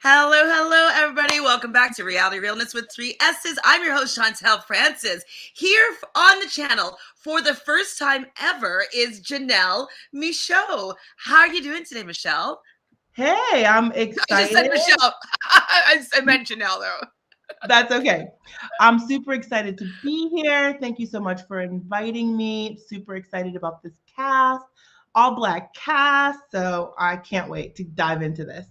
Hello, hello, everybody. Welcome back to Reality Realness with 3 S's. I'm your host, Chantele Francis. Here on the channel for the first time ever is Janelle Michaud. How are you doing today, Michelle? Hey, I'm I just said excited. Michelle. I meant Janelle, though. That's okay. I'm super excited to be here. Thank you so much for inviting me. Super excited about this cast, all black cast. So I can't wait to dive into this.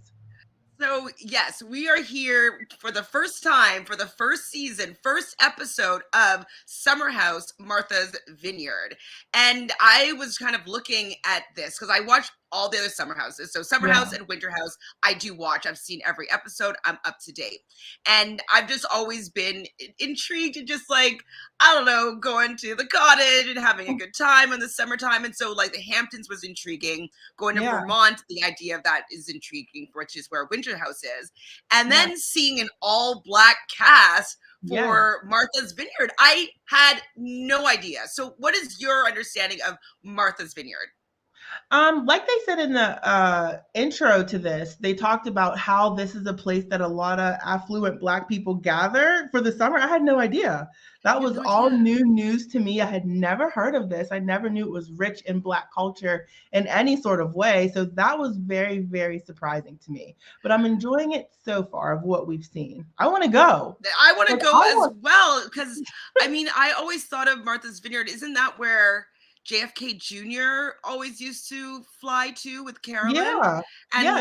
So, yes, we are here for the first time, for the first season, first episode of Summer House, Martha's Vineyard. And I was kind of looking at this because I watched all the other Summer Houses. So, Summer Yeah. House and Winter House, I do watch. I've seen every episode. I'm up to date. And I've just always been intrigued and just like, I don't know, going to the cottage and having a good time in the summertime. And so, like, the Hamptons was intriguing. Going to Yeah. Vermont, the idea of that is intriguing, which is where Winter House is. And Yeah. then seeing an all black cast Yeah. for Martha's Vineyard, I had no idea. So, what is your understanding of Martha's Vineyard? Like they said in the intro to this, they talked about how this is a place that a lot of affluent Black people gather for the summer. I had no idea. That You have was no all idea. new news to me. I had never heard of this. I never knew it was rich in Black culture in any sort of way. So that was very, very surprising to me. But I'm enjoying it so far of what we've seen. I want to go. I want to Like, go I as want, well because I mean, I always thought of Martha's Vineyard. Isn't that where JFK Jr. always used to fly to with Carolyn? yeah, And yes,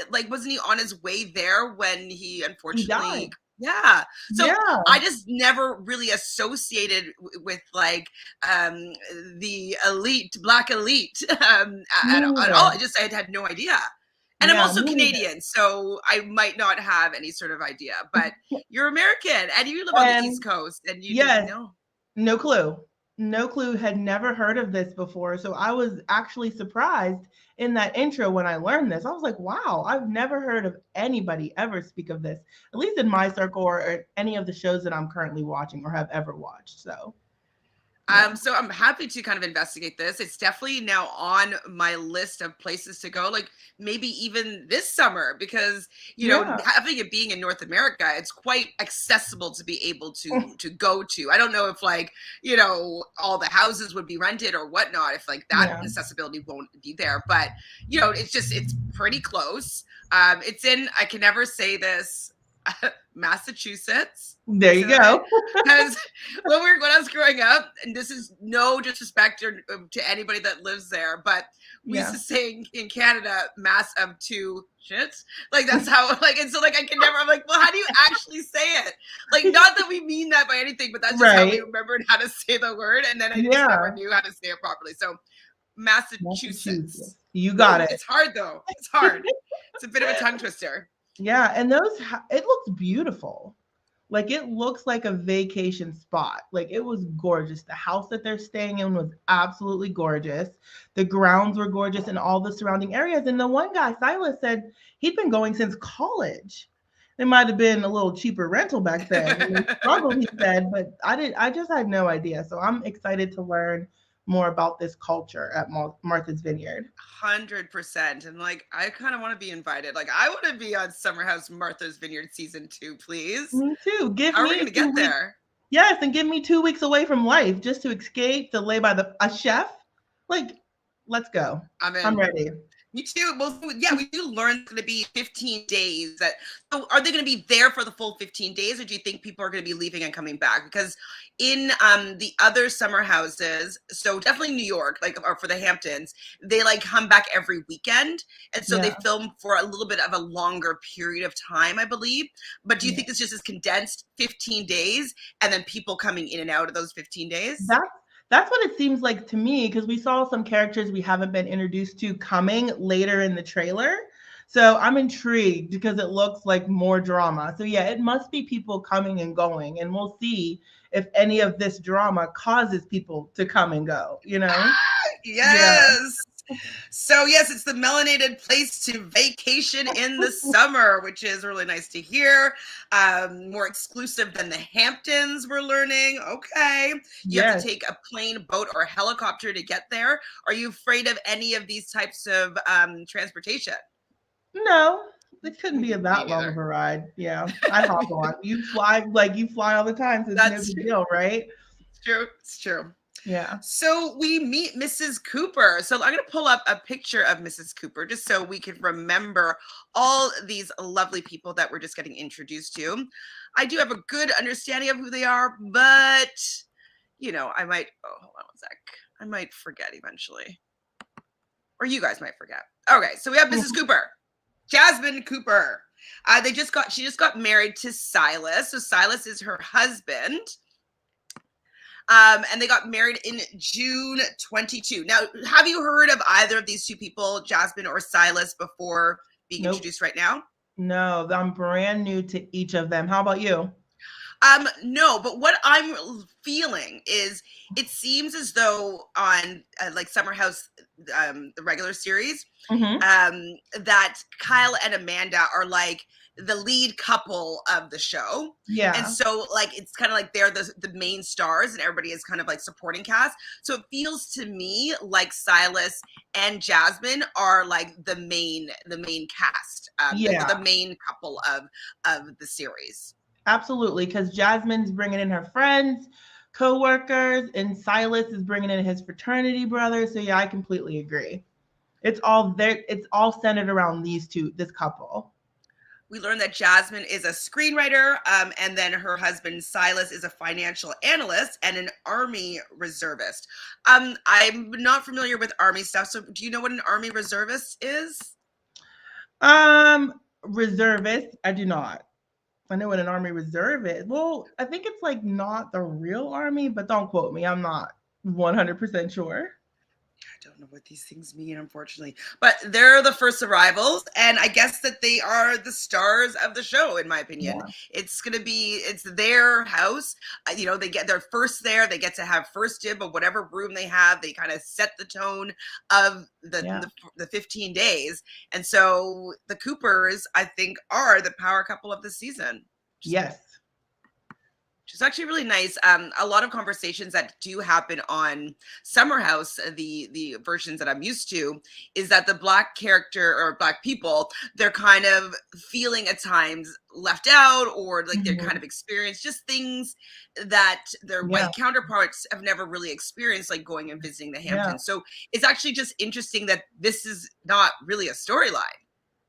like wasn't he on his way there when he he died. unfortunately yeah. So Yeah. I just never really associated with like um the elite, black elite Me at all. neither. I had no idea. And I'm Yeah, also me neither. Canadian, so I might not have any sort of idea, but you're American and you live on the East And Coast and you didn't yes, know. no clue. No clue, had never heard of this before. So I was actually surprised in that intro when I learned this. I was like, wow, I've never heard of anybody ever speak of this, at least in my circle or any of the shows that I'm currently watching or have ever watched. So, yeah. So I'm happy to kind of investigate this. It's definitely now on my list of places to go, like maybe even this summer, because Yeah. having it being in North America, it's quite accessible to be able to go to. I don't know if like all the houses would be rented or whatnot, if like that Yeah. accessibility won't be there, but it's pretty close. It's in, I can never say this, Massachusetts. There Say you that right? go. Because when I was growing up, and this is no disrespect to anybody that lives there, but we used Yeah. to say in Canada, "mass of two shits." Like that's how and so I can never. I'm like, well, how do you actually say it? Like, not that we mean that by anything, but that's just how we Right. remembered how to say the word, and then I just never Yeah. knew how to say it properly. So, Massachusetts. Massachusetts. You got Woo, it. it's hard though. It's hard. It's a bit of a tongue twister. Yeah. And it looks beautiful. Like it looks like a vacation spot. Like it was gorgeous. The house that they're staying in was absolutely gorgeous. The grounds were gorgeous and all the surrounding areas. And the one guy, Silas, said he'd been going since college. It might have been a little cheaper rental back then. And they struggled, he said, but I just had no idea. So I'm excited to learn more about this culture at Martha's Vineyard. 100%. And like, I kind of want to be invited. Like, I want to be on Summer House Martha's Vineyard season 2, please. Me too. Give How are we going me to two get weeks. there? Yes, and give me 2 weeks away from life just to escape, to lay by a chef. Like, let's go. I'm I'm in. ready. Me too. Well, yeah, we do learn it's going to be 15 days. So are they going to be there for the full 15 days, or do you think people are going to be leaving and coming back? Because in the other summer houses, so definitely New York, like or for the Hamptons, they like come back every weekend, and so they Yeah. film for a little bit of a longer period of time, I believe. But do you Yeah. think this just is condensed 15 days, and then people coming in and out of those 15 days? That's that's what it seems like to me because we saw some characters we haven't been introduced to coming later in the trailer. So I'm intrigued because it looks like more drama. So yeah, it must be people coming and going, and we'll see if any of this drama causes people to come and go, you know? Yeah. Yes. So yes, it's the melanated place to vacation in the summer, which is really nice to hear. More exclusive than the Hamptons, we're learning. Okay. You have to Yes. take a plane, boat, or helicopter to get there. Are you afraid of any of these types of transportation? No, It couldn't be Me that long neither. of a ride. Yeah, I hop on. You fly all the time, so it's no That's big deal, right? true. It's true. Yeah. So we meet Mrs. Cooper. So I'm going to pull up a picture of Mrs. Cooper just so we can remember all these lovely people that we're just getting introduced to. I do have a good understanding of who they are, but I might, hold on one sec. I might forget eventually. Or you guys might forget. Okay, so we have Mrs. Cooper, Jasmine Cooper. She just got married to Silas. So Silas is her husband. And they got married in June 22. Now, have you heard of either of these two people, Jasmine or Silas, before being introduced right now? No, I'm brand new to each of them. How about you? No, but what I'm feeling is it seems as though on like Summer House, the regular series, that Kyle and Amanda are like the lead couple of the show. Yeah. And so like it's kind of like they're the main stars and everybody is kind of like supporting cast. So it feels to me like Silas and Jasmine are like the main cast. The main couple of the series. Absolutely, because Jasmine's bringing in her friends, co-workers, and Silas is bringing in his fraternity brothers. So yeah, I completely agree. It's all there. It's all centered around this couple. We learned that Jasmine is a screenwriter, and then her husband Silas is a financial analyst and an Army reservist. I'm not familiar with Army stuff, so do you know what an Army reservist is? Reservist, I do not. I know what an Army reserve is. Well, I think it's like not the real Army, but don't quote me. I'm not 100% sure. I don't know what these things mean, unfortunately, but they're the first arrivals, and I guess that they are the stars of the show, in my opinion. Yeah. It's their house. They're first there. They get to have first dib of whatever room they have. They kind of set the tone of the 15 days, and so the Coopers, I think, are the power couple of the season. Yes. Which is actually really nice. A lot of conversations that do happen on Summer House, the versions that I'm used to, is that the Black character or Black people, they're kind of feeling at times left out, or like they're kind of experienced just things that their white counterparts have never really experienced, like going and visiting the Hamptons. So it's actually just interesting that this is not really a storyline,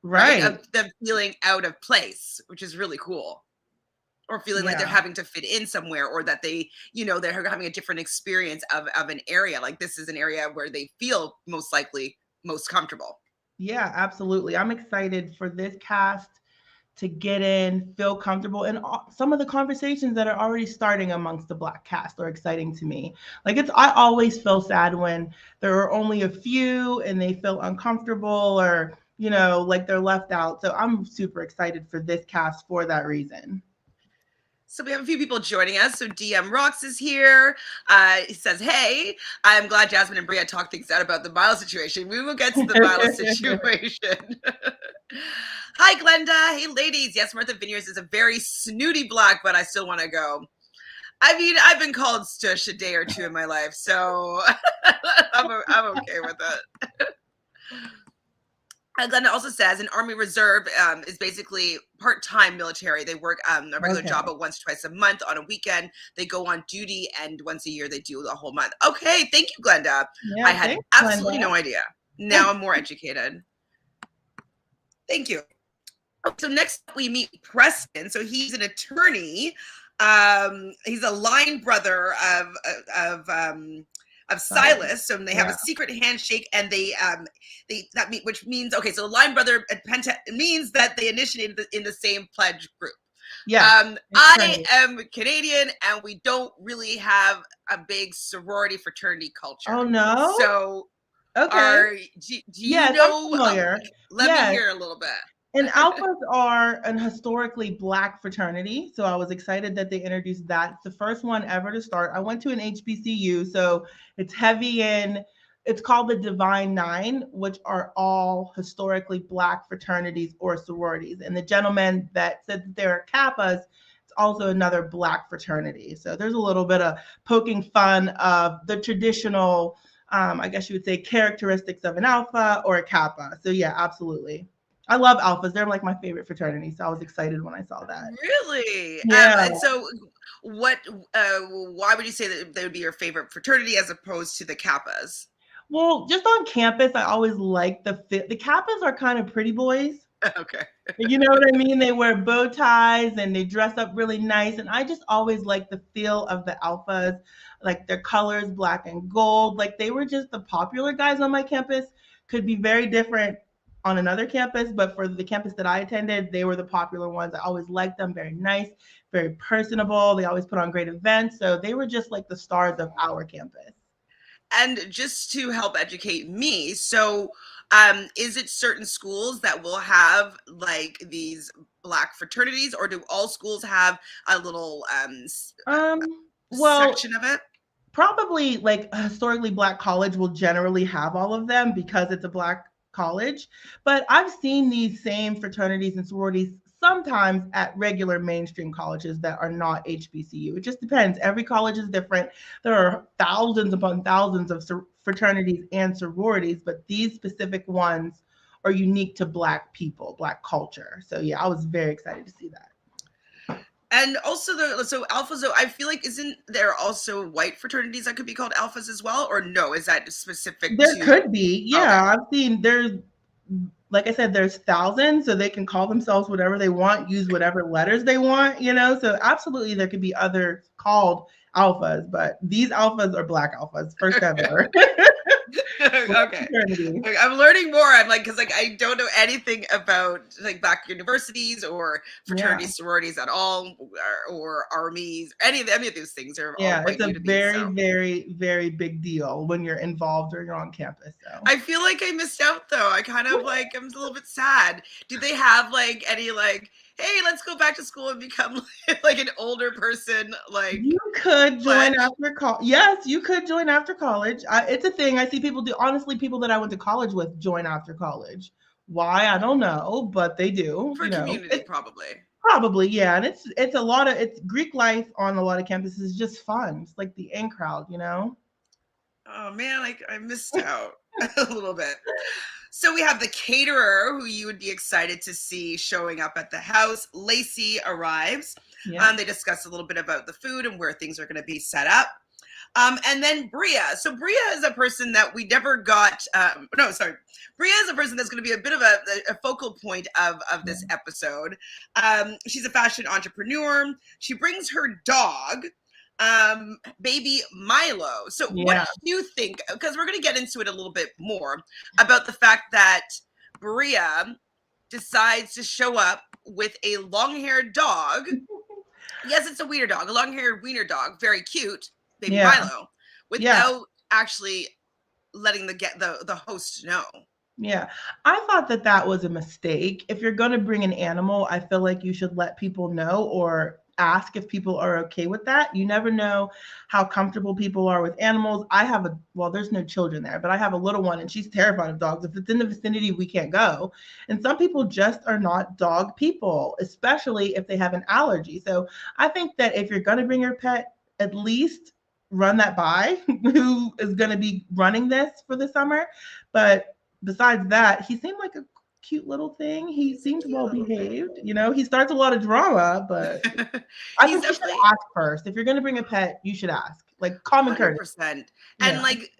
right? Of them feeling out of place, which is really cool. Or feeling like they're having to fit in somewhere, or that they're having a different experience of an area. Like this is an area where they feel most comfortable. Yeah, absolutely. I'm excited for this cast to get in, feel comfortable. And some of the conversations that are already starting amongst the Black cast are exciting to me. Like I always feel sad when there are only a few and they feel uncomfortable, or, like they're left out. So I'm super excited for this cast for that reason. So we have a few people joining us. So DM Rocks is here. He says, hey, I'm glad Jasmine and Bria talked things out about the Miles situation. We will get to the Miles situation. Hi, Glenda. Hey, ladies. Yes, Martha Vineyards is a very snooty Black, but I still want to go. I mean, I've been called Stush a day or two in my life, so I'm okay with it. Glenda also says an Army Reserve is basically part-time military. They work a regular job, but once or twice a month on a weekend. They go on duty, and once a year they do the whole month. Okay, thank you, Glenda. Yeah, I had absolutely no idea. Now I'm more educated. Thank you. So next we meet Preston. So he's an attorney. He's a line brother of Silas. So they have a secret handshake, and which means, okay, so line brother means that they initiated in the same pledge group. Yeah. I am Canadian, and we don't really have a big sorority fraternity culture. Oh no. So okay. Do you know? Let me hear a little bit. And Alphas are an historically Black fraternity, so I was excited that they introduced that. It's the first one ever to start. I went to an HBCU, so it's heavy in, it's called the Divine Nine, which are all historically Black fraternities or sororities. And the gentleman that said that they're Kappas, it's also another Black fraternity. So there's a little bit of poking fun of the traditional, I guess you would say, characteristics of an Alpha or a Kappa. So yeah, absolutely. I love alphas. They're like my favorite fraternity. So I was excited when I saw that. Really? Yeah. And so what why would you say that they would be your favorite fraternity as opposed to the Kappas? Well, just on campus, I always like the fit. The Kappas are kind of pretty boys. Okay. You know what I mean? They wear bow ties and they dress up really nice. And I just always like the feel of the alphas, like their colors, black and gold. Like they were just the popular guys on my campus. Could be very different on another campus, but for the campus that I attended, they were the popular ones. I always liked them. Very nice, very personable. They always put on great events. So they were just like the stars of our campus. And just to help educate me, so is it certain schools that will have like these black fraternities, or do all schools have a little Well, section of it? probably like a historically black college will generally have all of them because it's a black college. But I've seen these same fraternities and sororities sometimes at regular mainstream colleges that are not HBCU. It just depends. Every college is different. There are thousands upon thousands of fraternities and sororities, but these specific ones are unique to black people, black culture. So yeah, I was very excited to see that. And also so alphas, I feel like isn't there also white fraternities that could be called alphas as well, or no? Is that specific There to? could be. Okay. Yeah, I've seen there's like I said, there's thousands, so they can call themselves whatever they want, use whatever letters they want, you know. So absolutely there could be others called alphas, but these alphas are black alphas, first ever. Okay. I'm learning more. I'm like, because like I don't know anything about like black universities or fraternities, sororities at all, or armies. Any of those things are all quite it's new a to me. very, very, very big deal when you're involved or you're on campus. So I feel like I missed out though. I kind of like I'm a little bit sad. Do they have like any like, hey, let's go back to school and become like an older person? Like you could join after college. Yes, you could join after college. It's a thing I see people do. Honestly, people that I went to college with join after college. Why? I don't know, but they do. For community, probably. Probably, yeah. And it's a lot of it's Greek life on a lot of campuses is just fun. It's like the in crowd, you know. Oh man, I missed out a little bit. So we have the caterer who you would be excited to see showing up at the house. Lacey arrives. Yeah. They discuss a little bit about the food and where things are going to be set up. And then Bria. So Bria is a person that we never got. Bria is a person that's going to be a bit of a focal point of this episode. She's a fashion entrepreneur. She brings her dog, baby Milo. So what do you think? Because we're going to get into it a little bit more about the fact that Bria decides to show up with a long-haired dog. Yes, it's a wiener dog, a long-haired wiener dog, very cute, baby Milo, without actually letting the host know. Yeah, I thought that was a mistake. If you're going to bring an animal, I feel like you should let people know or ask if people are okay with that. You never know how comfortable people are with animals. There's no children there, but I have a little one and she's terrified of dogs. If it's in the vicinity, we can't go. And some people just are not dog people, especially if they have an allergy. So I think that if you're going to bring your pet, at least run that by who is going to be running this for the summer. But besides that, he seemed like a cute little thing. He seems well behaved. You know, he starts a lot of drama, but I think you should ask first. If you're going to bring a pet, you should ask. Like common courtesy. 100%. And like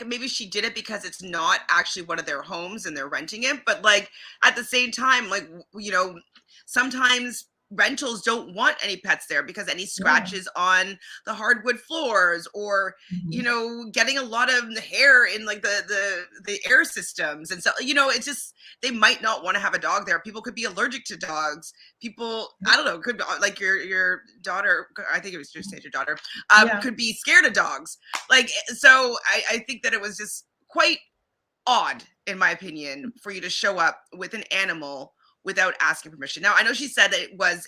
maybe she did it because it's not actually one of their homes and they're renting it, but like at the same time, like, you know, sometimes rentals don't want any pets there because any scratches on the hardwood floors or you know, getting a lot of hair in like the air systems, and so, you know, it's just they might not want to have a dog there. People could be allergic to dogs. People, I don't know, could like your daughter, I think it was just your daughter, could be scared of dogs. Like, so I think that it was just quite odd, in my opinion, for you to show up with an animal without asking permission. Now, I know she said that it was,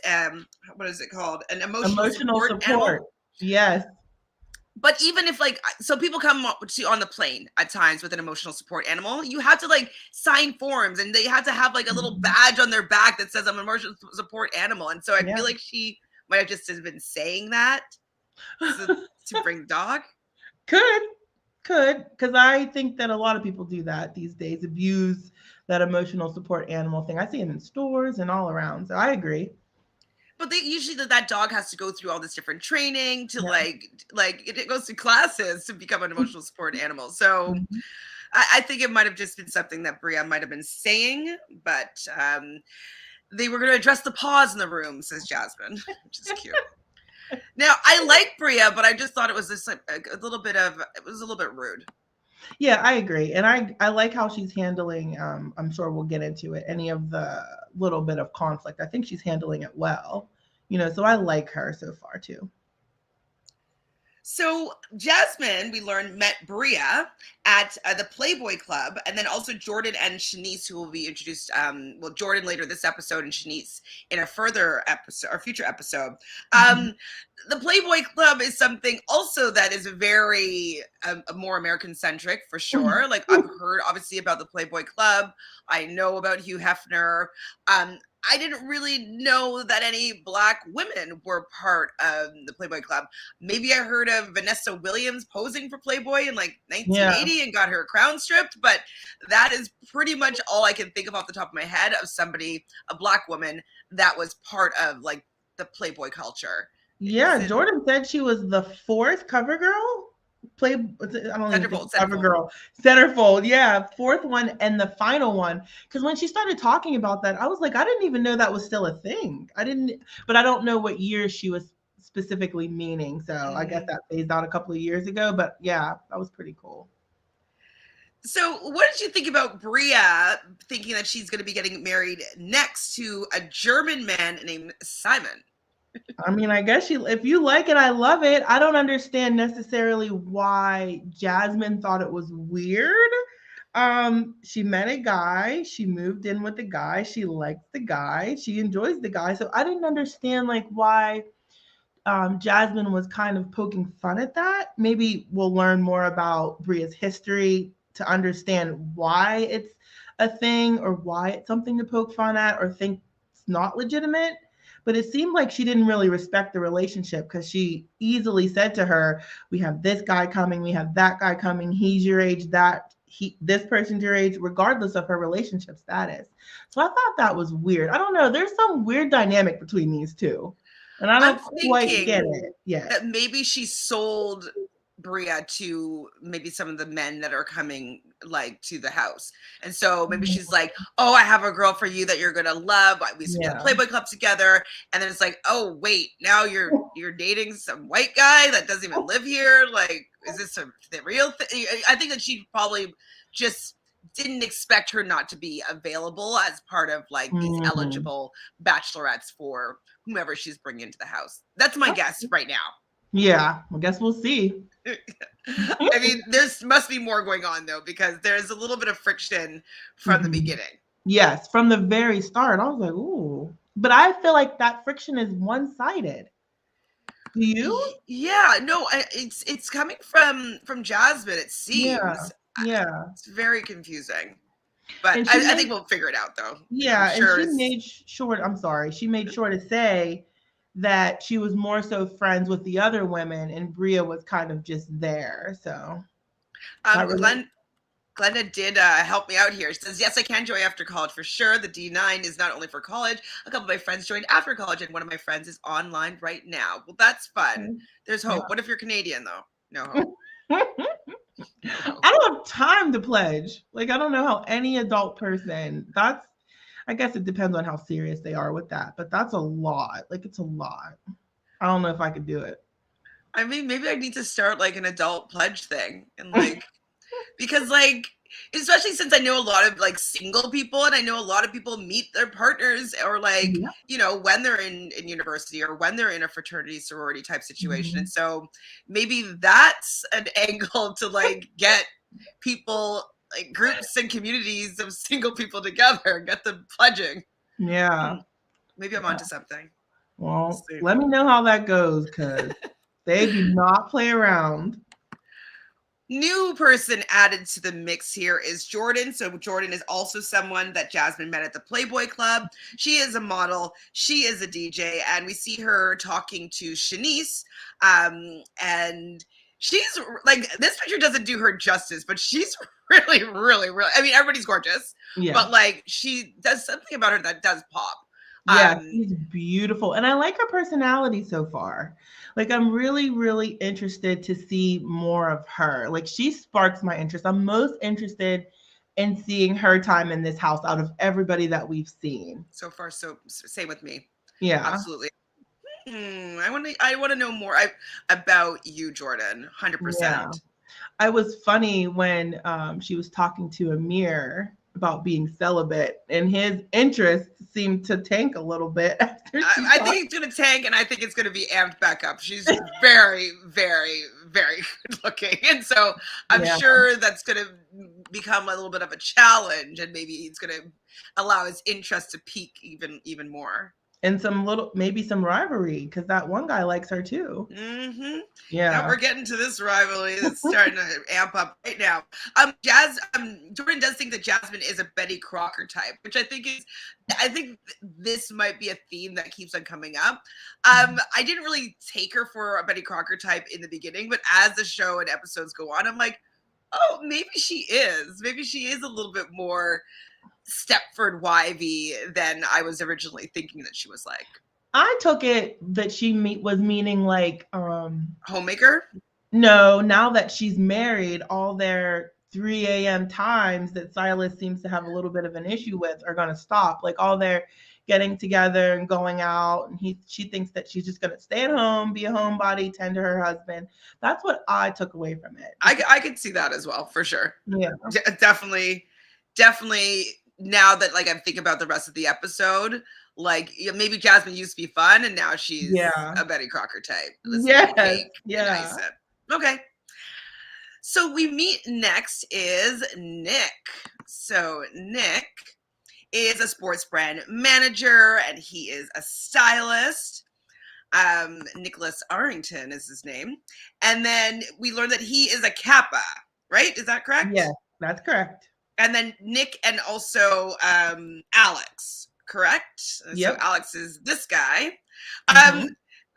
what is it called? An emotional support animal. Yes. But even if like, so people come on the plane at times with an emotional support animal, you have to like sign forms and they have to have like a little badge on their back that says I'm an emotional support animal. And so I feel like she might have just been saying that to bring the dog. Could, because I think that a lot of people do that these days, abuse that emotional support animal thing. I see them in stores and all around. So I agree. But they usually that dog has to go through all this different training to Yeah. like it goes through classes to become an emotional support animal. So Mhm. I think it might have just been something that Bria might have been saying, but they were going to address the paws in the room, says Jasmine, which is cute. Now I like Bria, but I just thought it was just like a little bit of it was a little bit rude. Yeah, I agree. And I like how she's handling, I'm sure we'll get into it, any of the little bit of conflict. I think she's handling it well. So I like her so far too. So Jasmine, we learned, met Bria at the Playboy Club, and then also Jordan and Shanice, who will be introduced. Jordan later this episode, and Shanice in a further episode or future episode. Mhm. The Playboy Club is something also that is very more American centric for sure. Like I've heard obviously about the Playboy Club. I know about Hugh Hefner. I didn't really know that any Black women were part of the Playboy Club. Maybe I heard of Vanessa Williams posing for Playboy in like Yeah. 1980 and got her crown stripped, but that is pretty much all I can think of off the top of my head of somebody, a Black woman, that was part of like the Playboy culture. Yeah, Jordan said she was the fourth cover girl. I don't even think cover girl. Centerfold, yeah, fourth one and the final one. Because when she started talking about that, I was like, I didn't even know that was still a thing. But I don't know what year she was specifically meaning. So I guess that phased out a couple of years ago. But yeah, that was pretty cool. So what did you think about Bria thinking that she's going to be getting married next to a German man named Simon? I mean, I guess if you like it, I love it. I don't understand necessarily why Jasmine thought it was weird. She met a guy, she moved in with the guy, she likes the guy, she enjoys the guy. So I didn't understand like why Jasmine was kind of poking fun at that. Maybe we'll learn more about Bria's history to understand why it's a thing or why it's something to poke fun at or think it's not legitimate. But it seemed like she didn't really respect the relationship because she easily said to her, "We have this guy coming, we have that guy coming. He's your age, this person's your age, regardless of her relationship status." So I thought that was weird. I don't know. There's some weird dynamic between these two. And I don't quite get it yet. That maybe she sold Bria to maybe some of the men that are coming like to the house. And so maybe she's like, "Oh, I have a girl for you that you're gonna love. We used to be in the Playboy Club together." And then it's like, "Oh, wait, now you're dating some white guy that doesn't even live here. Like, is this the real thing?" I think that she probably just didn't expect her not to be available as part of like these eligible bachelorettes for whomever she's bringing into the house. That's my guess right now. Yeah, I guess we'll see. I mean, must be more going on though, because there's a little bit of friction from the beginning. Yes, from the very start. I was like, ooh. But I feel like that friction is one-sided. Do you? Yeah, no, it's coming from Jasmine, it seems. Yeah. It's very confusing. But I think we'll figure it out though. Yeah, and she made sure to say that she was more so friends with the other women and Bria was kind of just there. So Glenda did help me out here. She says, "Yes, I can join after college for sure. The D9 is not only for college. A couple of my friends joined after college, and one of my friends is online right now." Well, that's fun. There's hope. Yeah. What if you're Canadian, though? No hope. I don't have time to pledge. Like, I don't know how any adult person, I guess it depends on how serious they are with that, but that's a lot. Like, it's a lot. I don't know if I could do it. I mean, maybe I need to start like an adult pledge thing and like, because like, especially since I know a lot of like single people and I know a lot of people meet their partners or like, you know, when they're in university or when they're in a fraternity sorority type situation. And so maybe that's an angle to like get people like groups and communities of single people together, get them pledging. Yeah. Maybe I'm onto something. Well, let me know how that goes because they do not play around. New person added to the mix here is Jordan. So Jordan is also someone that Jasmine met at the Playboy Club. She is a model. She is a DJ. And we see her talking to Shanice. And she's like, this picture doesn't do her justice, but she's really, really, really. I mean, everybody's gorgeous, Yeah. but like she does something about her that does pop. Yeah, she's beautiful. And I like her personality so far. Like, I'm really, really interested to see more of her. Like, she sparks my interest. I'm most interested in seeing her time in this house out of everybody that we've seen. So far, so same with me. Yeah. Absolutely. I want to know more about you, Jordan. 100%. Yeah. I was funny when she was talking to Amir about being celibate, and his interest seemed to tank a little bit after I think it's going to tank, and I think it's going to be amped back up. She's very, very, very good looking, and so I'm sure that's going to become a little bit of a challenge, and maybe it's going to allow his interest to peak even more. And maybe some rivalry, because that one guy likes her too. Mm-hmm. Yeah. Now we're getting to this rivalry that's starting to amp up right now. Jordan does think that Jasmine is a Betty Crocker type, which I think this might be a theme that keeps on coming up. I didn't really take her for a Betty Crocker type in the beginning, but as the show and episodes go on, I'm like, oh, maybe she is. Maybe she is a little bit more Stepford Wivey than I was originally thinking that she was like. I took it that she was meaning like homemaker. No, now that she's married, all their 3 a.m. times that Silas seems to have a little bit of an issue with are going to stop. Like all their getting together and going out, and she thinks that she's just going to stay at home, be a homebody, tend to her husband. That's what I took away from it. I could see that as well, for sure. Yeah, definitely. Now that like I'm thinking about the rest of the episode, like maybe Jasmine used to be fun and now she's a Betty Crocker type. Yeah. Okay. So we meet next is Nick. So Nick is a sports brand manager and he is a stylist. Nicholas Arrington is his name. And then we learned that he is a Kappa, right? Is that correct? Yes, that's correct. And then Nick and also Alex, correct? Yep. So Alex is this guy.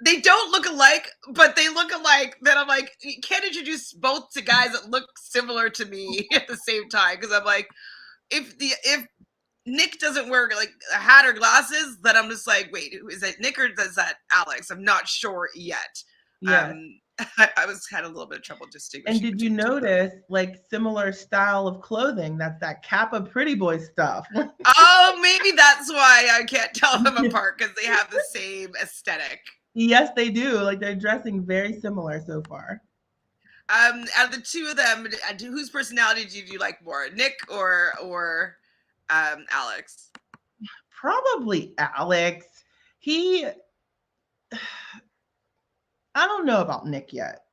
They don't look alike, but they look alike. Then I'm like, you can't introduce both to guys that look similar to me at the same time. Because I'm like, if Nick doesn't wear like a hat or glasses, then I'm just like, wait, is that Nick or is that Alex? I'm not sure yet. Yeah. I was had a little bit of trouble distinguishing. And did you notice like similar style of clothing? That's that Kappa pretty boy stuff. Oh, maybe that's why I can't tell them apart, because they have the same aesthetic. Yes, they do. Like they're dressing very similar so far. Out of the two of them, whose personality do you like more, Nick or Alex? Probably Alex. I don't know about Nick yet.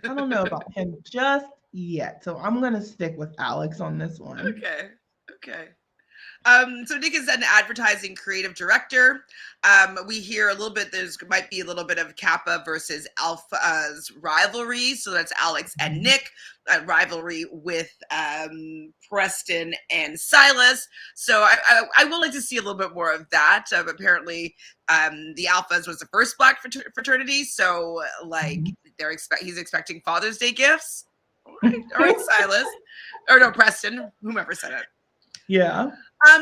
I don't know about him just yet. So I'm going to stick with Alex on this one. Okay. So Nick is an advertising creative director. We hear a little bit, might be a little bit of Kappa versus Alpha's rivalry. So that's Alex and Nick, a rivalry with Preston and Silas. So I would like to see a little bit more of that. Apparently, the Alphas was the first Black fraternity. So like he's expecting Father's Day gifts. All right, Silas. Or no, Preston, whomever said it. Yeah.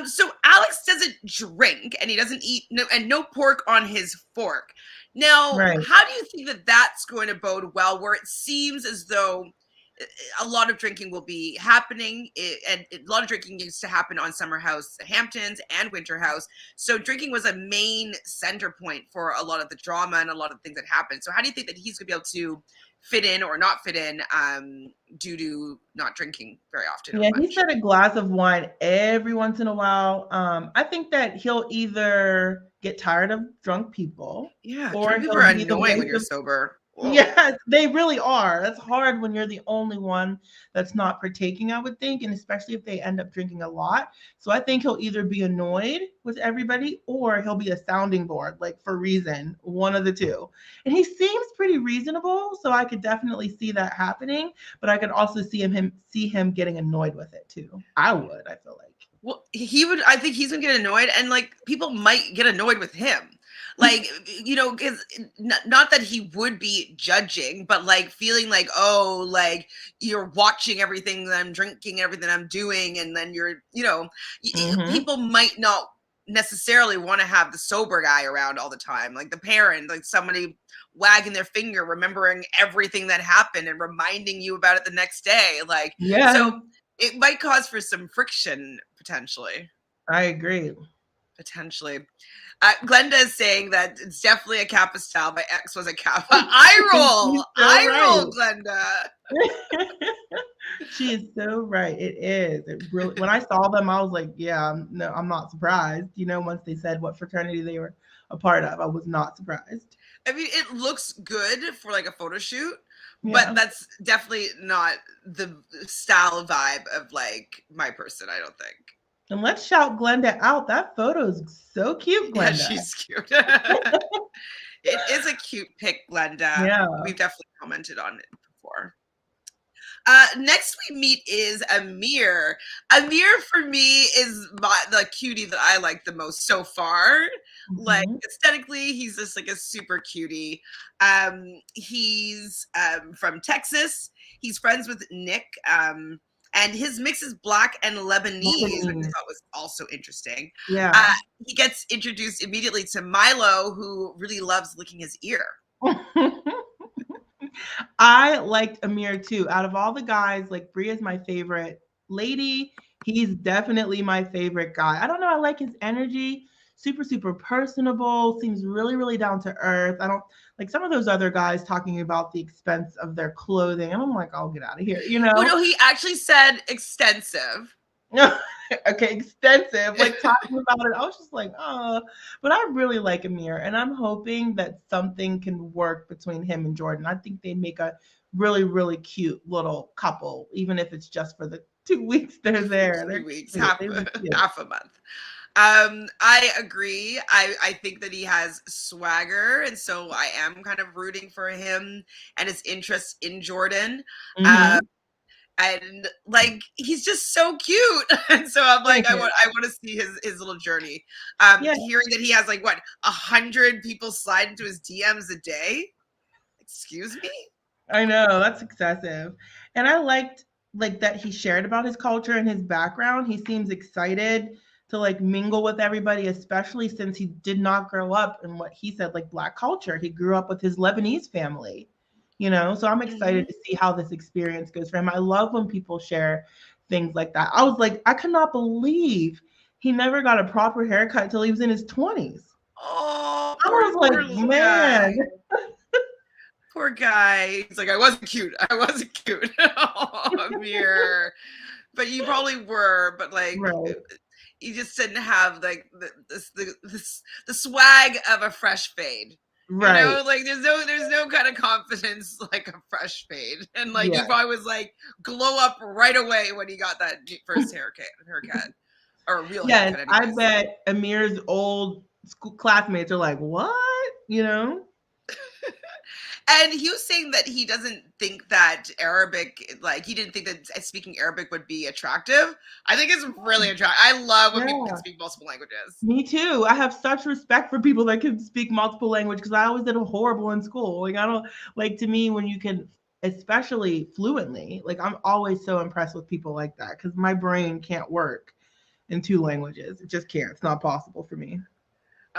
So Alex doesn't drink and he doesn't eat no pork on his fork. Now, How do you think that that's going to bode well, where it seems as though a lot of drinking will be happening, and a lot of drinking used to happen on Summer House, Hamptons, and Winter House. So drinking was a main center point for a lot of the drama and a lot of things that happened. So how do you think that he's going to be able to fit in or not fit in due to not drinking very often? Yeah, he said a glass of wine every once in a while. I think that he'll either get tired of drunk people. Yeah, or drunk people are annoying when you're sober. Whoa. Yes, they really are. That's hard when you're the only one that's not partaking, I would think, and especially if they end up drinking a lot. So I think he'll either be annoyed with everybody or he'll be a sounding board, like for reason, one of the two. And he seems pretty reasonable, so I could definitely see that happening, but I could also see him getting annoyed with it too. I feel like. Well, I think he's gonna get annoyed, and like people might get annoyed with him. Like, you know, because not that he would be judging, but like feeling like, oh, like you're watching everything that I'm drinking, everything I'm doing, and then you're, you know, people might not necessarily want to have the sober guy around all the time, like the parent, like somebody wagging their finger, remembering everything that happened and reminding you about it the next day. Like, Yeah, so it might cause for some friction potentially. I agree. Potentially. Glenda is saying that it's definitely a Kappa style. My ex was a Kappa. I roll. Roll, Glenda. She is so right. It is. It really. When I saw them, I was like, yeah, no, I'm not surprised. You know, once they said what fraternity they were a part of, I was not surprised. I mean, it looks good for like a photo shoot, Yeah. but that's definitely not the style vibe of like my person, I don't think. And let's shout Glenda out. That photo is so cute, Glenda. Yeah, she's cute. It is a cute pic, Glenda. Yeah. We've definitely commented on it before. Next we meet is Amir. Amir for me is the cutie that I like the most so far. Like aesthetically, he's just like a super cutie. He's from Texas. He's friends with Nick. And his mix is black and Lebanese, which I thought was also interesting. Yeah. He gets introduced immediately to Milo, who really loves licking his ear. I liked Amir too. Out of all the guys, like Bria is my favorite lady. He's definitely my favorite guy. I don't know. I like his energy. Super, super personable. Seems really, really down to earth. I don't like some of those other guys talking about the expense of their clothing. And I'm like, I'll get out of here. You know? Oh, no, he actually said extensive. Okay, extensive. Like talking about it. I was just like, oh, but I really like Amir, and I'm hoping that something can work between him and Jordan. I think they make a really, really cute little couple, even if it's just for the 2 weeks they're there. 2 weeks, half a month. I agree. I think that he has swagger, and so I am kind of rooting for him and his interest in Jordan. And like he's just so cute, and so I'm like, I want to see his little journey. Hearing that he has like what 100 people slide into his DMs a day. Excuse me. I know, that's excessive, and I liked like that he shared about his culture and his background. He seems excited to like mingle with everybody, especially since he did not grow up in what he said like Black culture. He grew up with his Lebanese family. You know, so I'm excited to see how this experience goes for him. I love when people share things like that. I was like, I could not believe he never got a proper haircut until he was in his 20s. Oh, I was like, man. Poor guy. He's like, I wasn't cute. Oh, Amir. But you probably were, but like you just didn't have like the swag of a fresh fade. Right. You know, like there's no kind of confidence like a fresh fade. And like he probably was like glow up right away when he got that first haircut or a real haircut. I bet Amir's old school classmates are like, what? You know? And he was saying that he doesn't think that Arabic, like he didn't think that speaking Arabic would be attractive. I think it's really attractive. I love when people can speak multiple languages. Me too. I have such respect for people that can speak multiple languages because I always did horrible in school. Like I don't like, to me, when you can, especially fluently, like I'm always so impressed with people like that because my brain can't work in 2 languages. It just can't. It's not possible for me.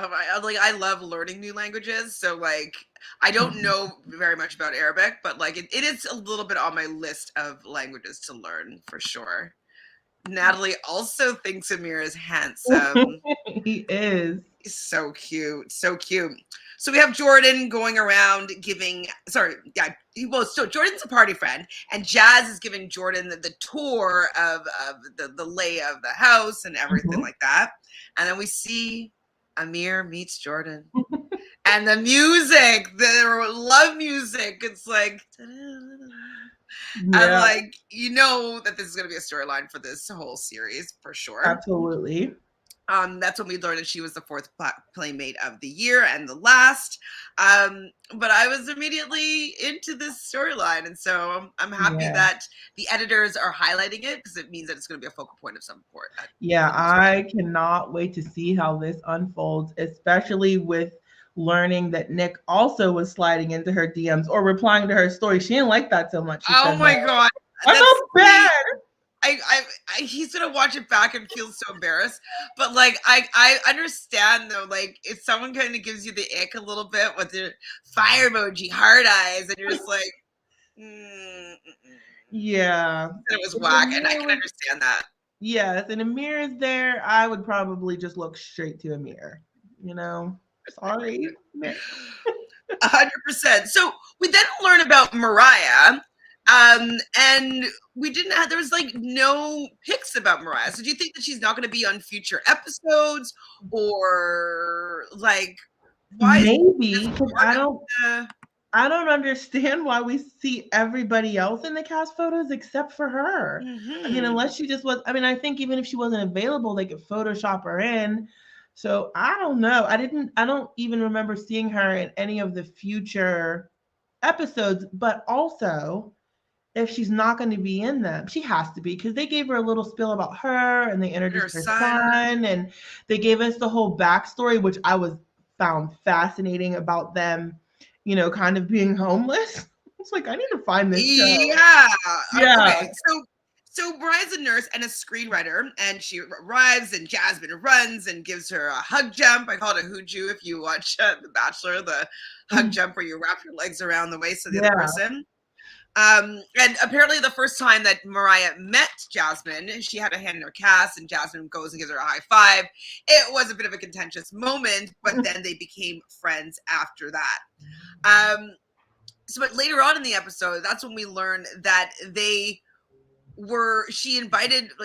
I love learning new languages, so like I don't know very much about Arabic, but like it is a little bit on my list of languages to learn for sure. Natalie also thinks Amir is handsome. He is. He's so cute, so cute. So we have Jordan going around giving, so Jordan's a party friend, and Jazz is giving Jordan the tour of the lay of the house and everything like that. And then we see Amir meets Jordan. And the music, the love music, it's like, and like, you know that this is going to be a storyline for this whole series for sure. Absolutely. That's when we learned that she was the 4th playmate of the year and the last. But I was immediately into this storyline. And so I'm happy that the editors are highlighting it because it means that it's going to be a focal point of some sort. I cannot wait to see how this unfolds, especially with learning that Nick also was sliding into her DMs or replying to her story. She didn't like that so much. She Oh said, my no. God. I That's felt bad. he's gonna watch it back and feel so embarrassed. But like I understand though, like if someone kind of gives you the ick a little bit with their fire emoji, heart eyes, and you're just like, yeah, it was whack, and I can understand that. Yes, and Amir is there. I would probably just look straight to Amir. You know, sorry, Amir. 100%. So we then learn about Mariah. And we didn't have, there was like no pics about Mariah. So do you think that she's not going to be on future episodes, or like why? Maybe because I don't understand why we see everybody else in the cast photos except for her. I mean, unless she just was. I mean, I think even if she wasn't available, they could Photoshop her in. So I don't know. I don't even remember seeing her in any of the future episodes. But also, if she's not going to be in them, she has to be, because they gave her a little spill about her and they introduced her son and they gave us the whole backstory, which I found fascinating about them, you know, kind of being homeless. It's like, I need to find this show. Yeah. Okay. So Mariah's a nurse and a screenwriter, and she arrives, and Jasmine runs and gives her a hug jump. I call it a hooju if you watch The Bachelor, the hug jump where you wrap your legs around the waist of the other person. And apparently the first time that Mariah met Jasmine, she had a hand in her cast, and Jasmine goes and gives her a high five. It was a bit of a contentious moment, but then they became friends after that. So but later on in the episode, that's when we learn that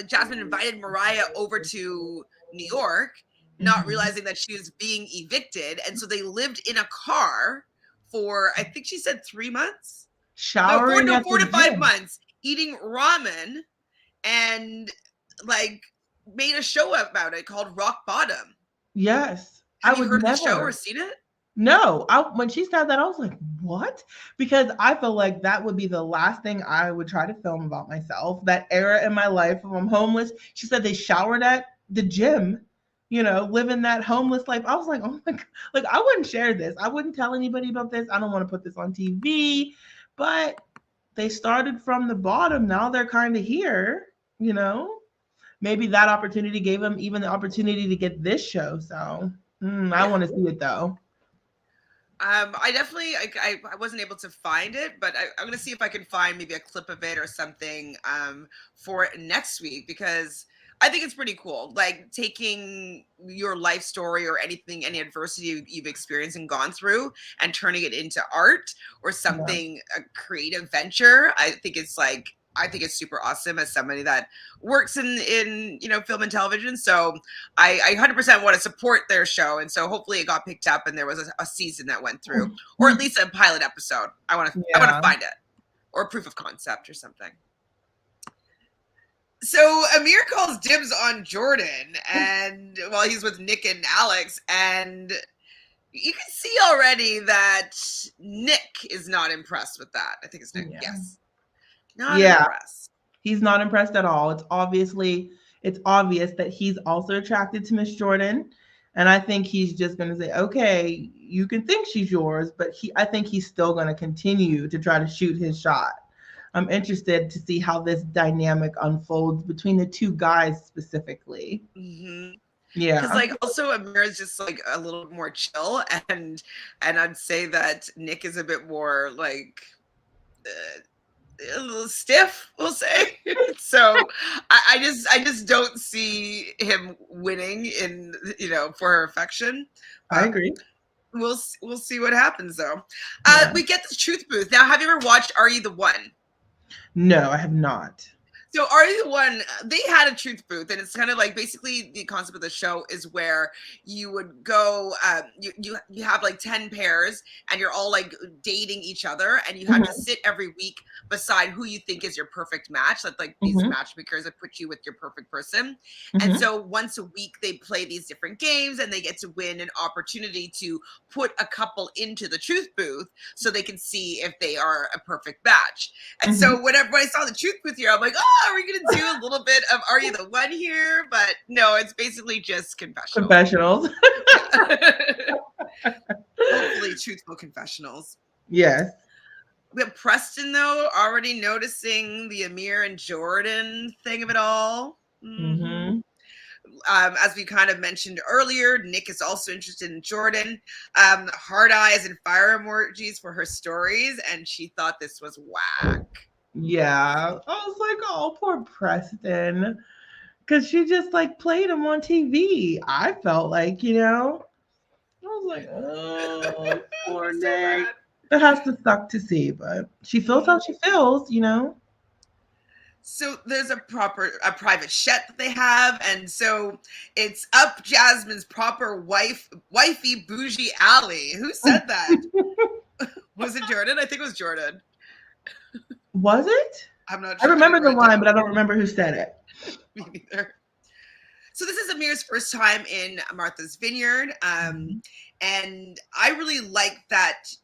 Jasmine invited Mariah over to New York, not realizing that she was being evicted. And so they lived in a car for, I think she said 3 months? Showering no, 4 to 5 months, eating ramen, and like made a show about it called Rock Bottom. Yes. Have you heard of the show or seen it? No, when she said that, I was like, what? Because I feel like that would be the last thing I would try to film about myself. That era in my life when I'm homeless. She said they showered at the gym, you know, living that homeless life. I was like, oh my God. Like, I wouldn't share this. I wouldn't tell anybody about this. I don't want to put this on TV. But they started from the bottom. Now they're kind of here, you know. Maybe that opportunity gave them even the opportunity to get this show. So I want to see it though. I definitely, I wasn't able to find it, but I'm going to see if I can find maybe a clip of it or something for next week, because I think it's pretty cool. Like taking your life story or anything, any adversity you've experienced and gone through, and turning it into art or something, a creative venture. I think it's super awesome as somebody that works in you know, film and television. So I 100% want to support their show. And so hopefully it got picked up and there was a season that went through, or at least a pilot episode. I want to find it, or a proof of concept or something. So Amir calls dibs on Jordan, and while he's with Nick and Alex, and you can see already that Nick is not impressed with that. I think it's Nick. Yes. Not impressed. He's not impressed at all. It's obvious that he's also attracted to Miss Jordan. And I think he's just going to say, okay, you can think she's yours, but I think he's still going to continue to try to shoot his shot. I'm interested to see how this dynamic unfolds between the two guys specifically. Yeah. Because like also Amir is just like a little more chill, and I'd say that Nick is a bit more like a little stiff, we'll say. So I just don't see him winning in, you know, for her affection. I agree. We'll see what happens though. We get the truth booth. Now, have you ever watched Are You the One? No, I have not. So Are You the One, they had a truth booth, and it's kind of like basically the concept of the show is where you would go, you have like 10 pairs, and you're all like dating each other, and you have to sit every week beside who you think is your perfect match. That's like these matchmakers that put you with your perfect person. And so once a week they play these different games, and they get to win an opportunity to put a couple into the truth booth so they can see if they are a perfect match. And so whenever I saw the truth booth here, I'm like, oh, are we going to do a little bit of Are You the One here? But no, it's basically just confessionals. Very truthful confessionals. Yes. We have Preston, though, already noticing the Amir and Jordan thing of it all. Mm-hmm. As we kind of mentioned earlier, Nick is also interested in Jordan. Hard eyes and fire emojis for her stories, and she thought this was whack. Yeah. I was like, oh, poor Preston. Because she just like played him on TV. I felt like, I was like, oh, poor So Nick. bad. It has to suck to see, but she feels how she feels. So there's a private chat that they have, and so it's up Jasmine's proper wifey bougie alley. Who said that? Was it Jordan? I think it was Jordan. Was it? I'm not I sure. remember the line, down. but I don't remember who said it. Me neither. So this is Amir's first time in Martha's Vineyard, and I really like that.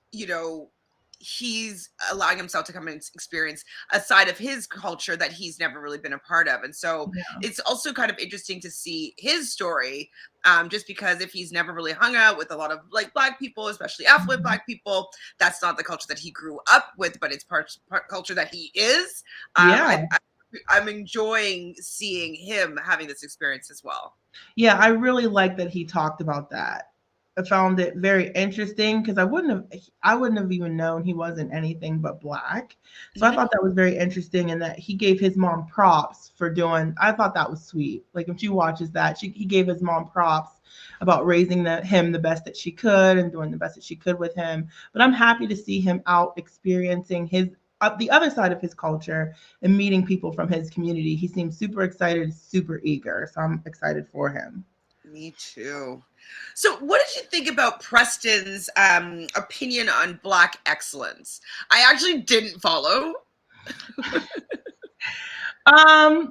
He's allowing himself to come and experience a side of his culture that he's never really been a part of. And so it's also kind of interesting to see his story, just because if he's never really hung out with a lot of like Black people, especially affluent Black people, that's not the culture that he grew up with, but it's part culture that he is. I'm enjoying seeing him having this experience as well. Yeah, I really like that he talked about that. I found it very interesting because I wouldn't have even known he wasn't anything but Black. So I thought that was very interesting, and that he gave his mom props for doing. I thought that was sweet. Like if she watches that, he gave his mom props about raising him the best that she could and doing the best that she could with him. But I'm happy to see him out experiencing the other side of his culture and meeting people from his community. He seems super excited, super eager. So I'm excited for him. Me too. So what did you think about Preston's opinion on Black excellence? I actually didn't follow. I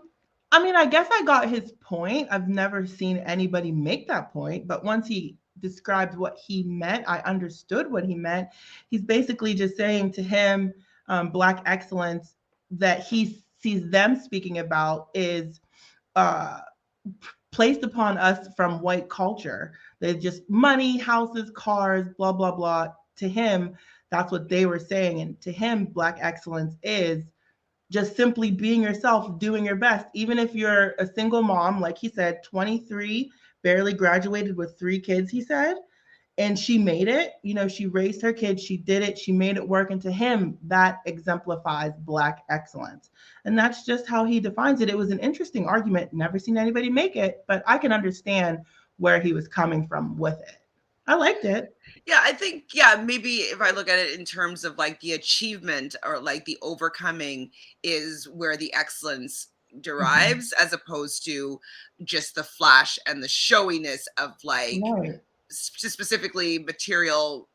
mean, I guess I got his point. I've never seen anybody make that point, but once he described what he meant, I understood what he meant. He's basically just saying to him, Black excellence that he sees them speaking about is placed upon us from white culture. They're just money, houses, cars, blah, blah, blah. To him, that's what they were saying. And to him, Black excellence is just simply being yourself, doing your best. Even if you're a single mom, like he said, 23, barely graduated with 3 kids, he said, and she made it. She raised her kids, she did it, she made it work. And to him, that exemplifies Black excellence. And that's just how he defines it. It was an interesting argument. Never seen anybody make it, but I can understand where he was coming from with it. I liked it. Yeah, I think, maybe if I look at it in terms of like the achievement or like the overcoming is where the excellence derives, as opposed to just the flash and the showiness of like specifically material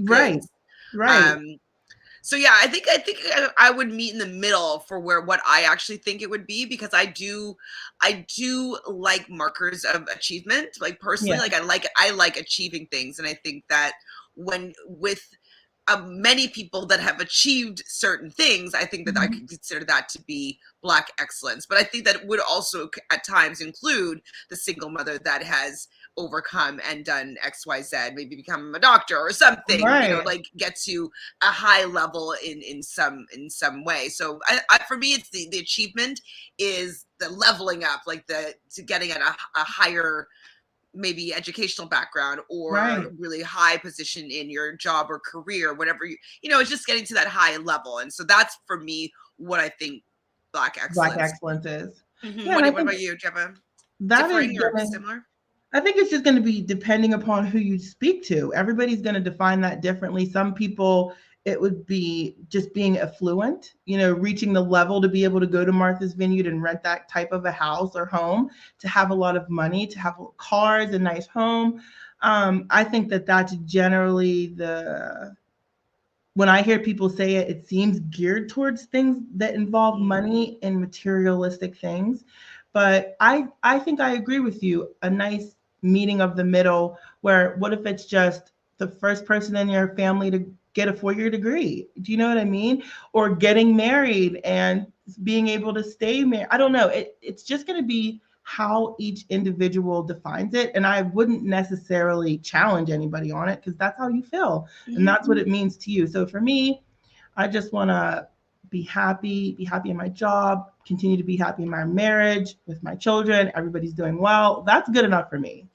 goods. Right. So yeah, I think I would meet in the middle for what I actually think it would be, because I do like markers of achievement. Like personally, like I like achieving things, and I think that when with many people that have achieved certain things, I think that I could consider that to be Black excellence. But I think that would also at times include the single mother that has overcome and done XYZ, maybe become a doctor or something, like get to a high level in some way. So for me, it's the achievement is the leveling up, like to getting at a higher maybe educational background or really high position in your job or career, whatever it's just getting to that high level. And so that's for me what I think Black excellence is. Yeah, what about you, Jeva? That is similar? I think it's just going to be depending upon who you speak to. Everybody's going to define that differently. Some people, it would be just being affluent, reaching the level to be able to go to Martha's Vineyard and rent that type of a house or home, to have a lot of money, to have cars, a nice home. I think that that's generally when I hear people say it, it seems geared towards things that involve money and materialistic things. But I think I agree with you. A nice meeting of the middle, where what if it's just the first person in your family to get a 4-year degree? Do you know what I mean? Or getting married and being able to stay married. I don't know. It's just going to be how each individual defines it. And I wouldn't necessarily challenge anybody on it because that's how you feel. And that's what it means to you. So for me, I just want to be happy in my job, continue to be happy in my marriage, with my children. Everybody's doing well. That's good enough for me.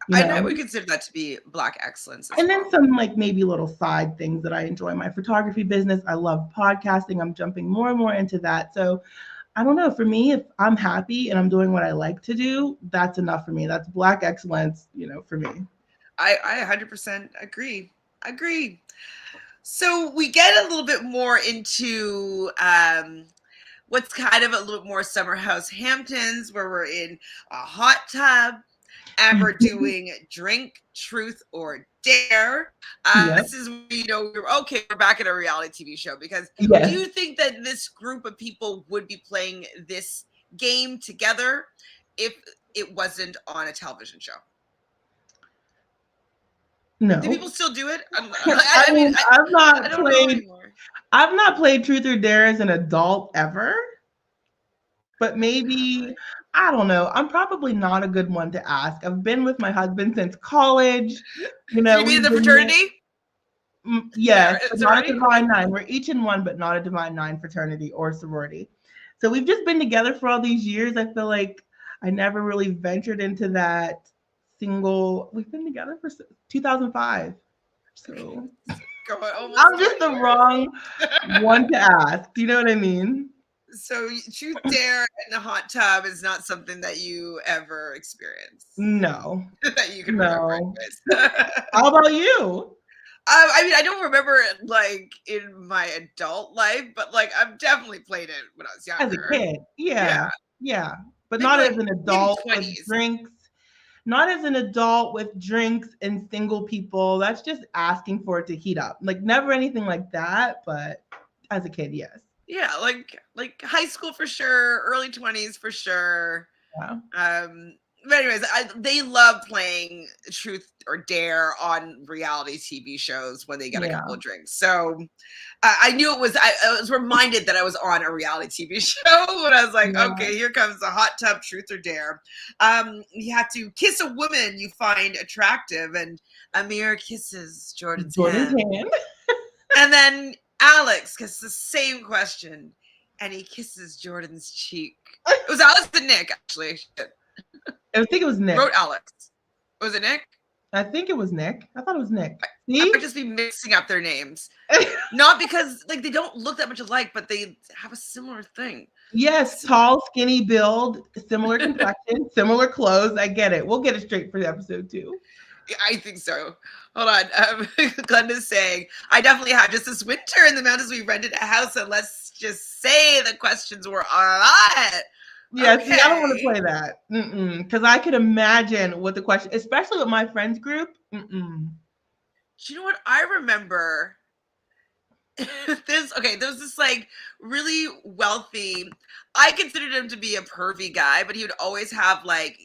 You know? I would consider that to be Black excellence as And well. then some like maybe little side things that I enjoy. My photography business. I love podcasting. I'm jumping more and more into that. So I don't know. For me, if I'm happy and I'm doing what I like to do, that's enough for me. That's Black excellence, for me. I 100% agree. So we get a little bit more into what's kind of a little bit more summer house Hamptons, where we're in a hot tub and we're doing drink, truth, or dare. Yep. This is, we're back at a reality TV show, because Yes. do you think that this group of people would be playing this game together if it wasn't on a television show? No. Do people still do it? I've not played Truth or Dare as an adult ever. But maybe, I don't know. I'm probably not a good one to ask. I've been with my husband since college. You mean in the fraternity? Yes, but not a Divine Nine. We're each in one, but not a Divine Nine fraternity or sorority. So we've just been together for all these years. I feel like I never really ventured into that single. We've been together for 2005. So I'm just the wrong one to ask. Do you know what I mean? So Truth, Dare, and the hot tub is not something that you ever experienced? No. That you can remember. How about you? I don't remember it like in my adult life, but like I've definitely played it when I was younger. As a kid, yeah. But not as an adult with drinks. Not as an adult with drinks and single people. That's just asking for it to heat up. Like never anything like that, but as a kid, yes. Yeah, like high school for sure, early 20s for sure. Yeah. But anyways, they love playing Truth or Dare on reality TV shows when they get a couple of drinks. So I knew it was. I was reminded that I was on a reality TV show when I was like, okay, here comes the hot tub Truth or Dare. You have to kiss a woman you find attractive, and Amir kisses Jordan's hand. And then Alex gets the same question, and he kisses Jordan's cheek. It was Alex and Nick, actually. I think it was Nick. Wrote Alex. Was it Nick? I think it was Nick. I thought it was Nick. I might just be mixing up their names. Not because like they don't look that much alike, but they have a similar thing. Yes, tall, skinny build, similar complexion, similar clothes. I get it. We'll get it straight for episode 2. Yeah, I think so. Hold on. Glenda's saying, I definitely have. Just this winter in the mountains, we rented a house, and let's just say the questions were a lot. Yeah, see, I don't want to play that. Because I could imagine what the question, especially with my friends group. Do you know what? I remember there was this like really wealthy, I considered him to be a pervy guy, but he would always have like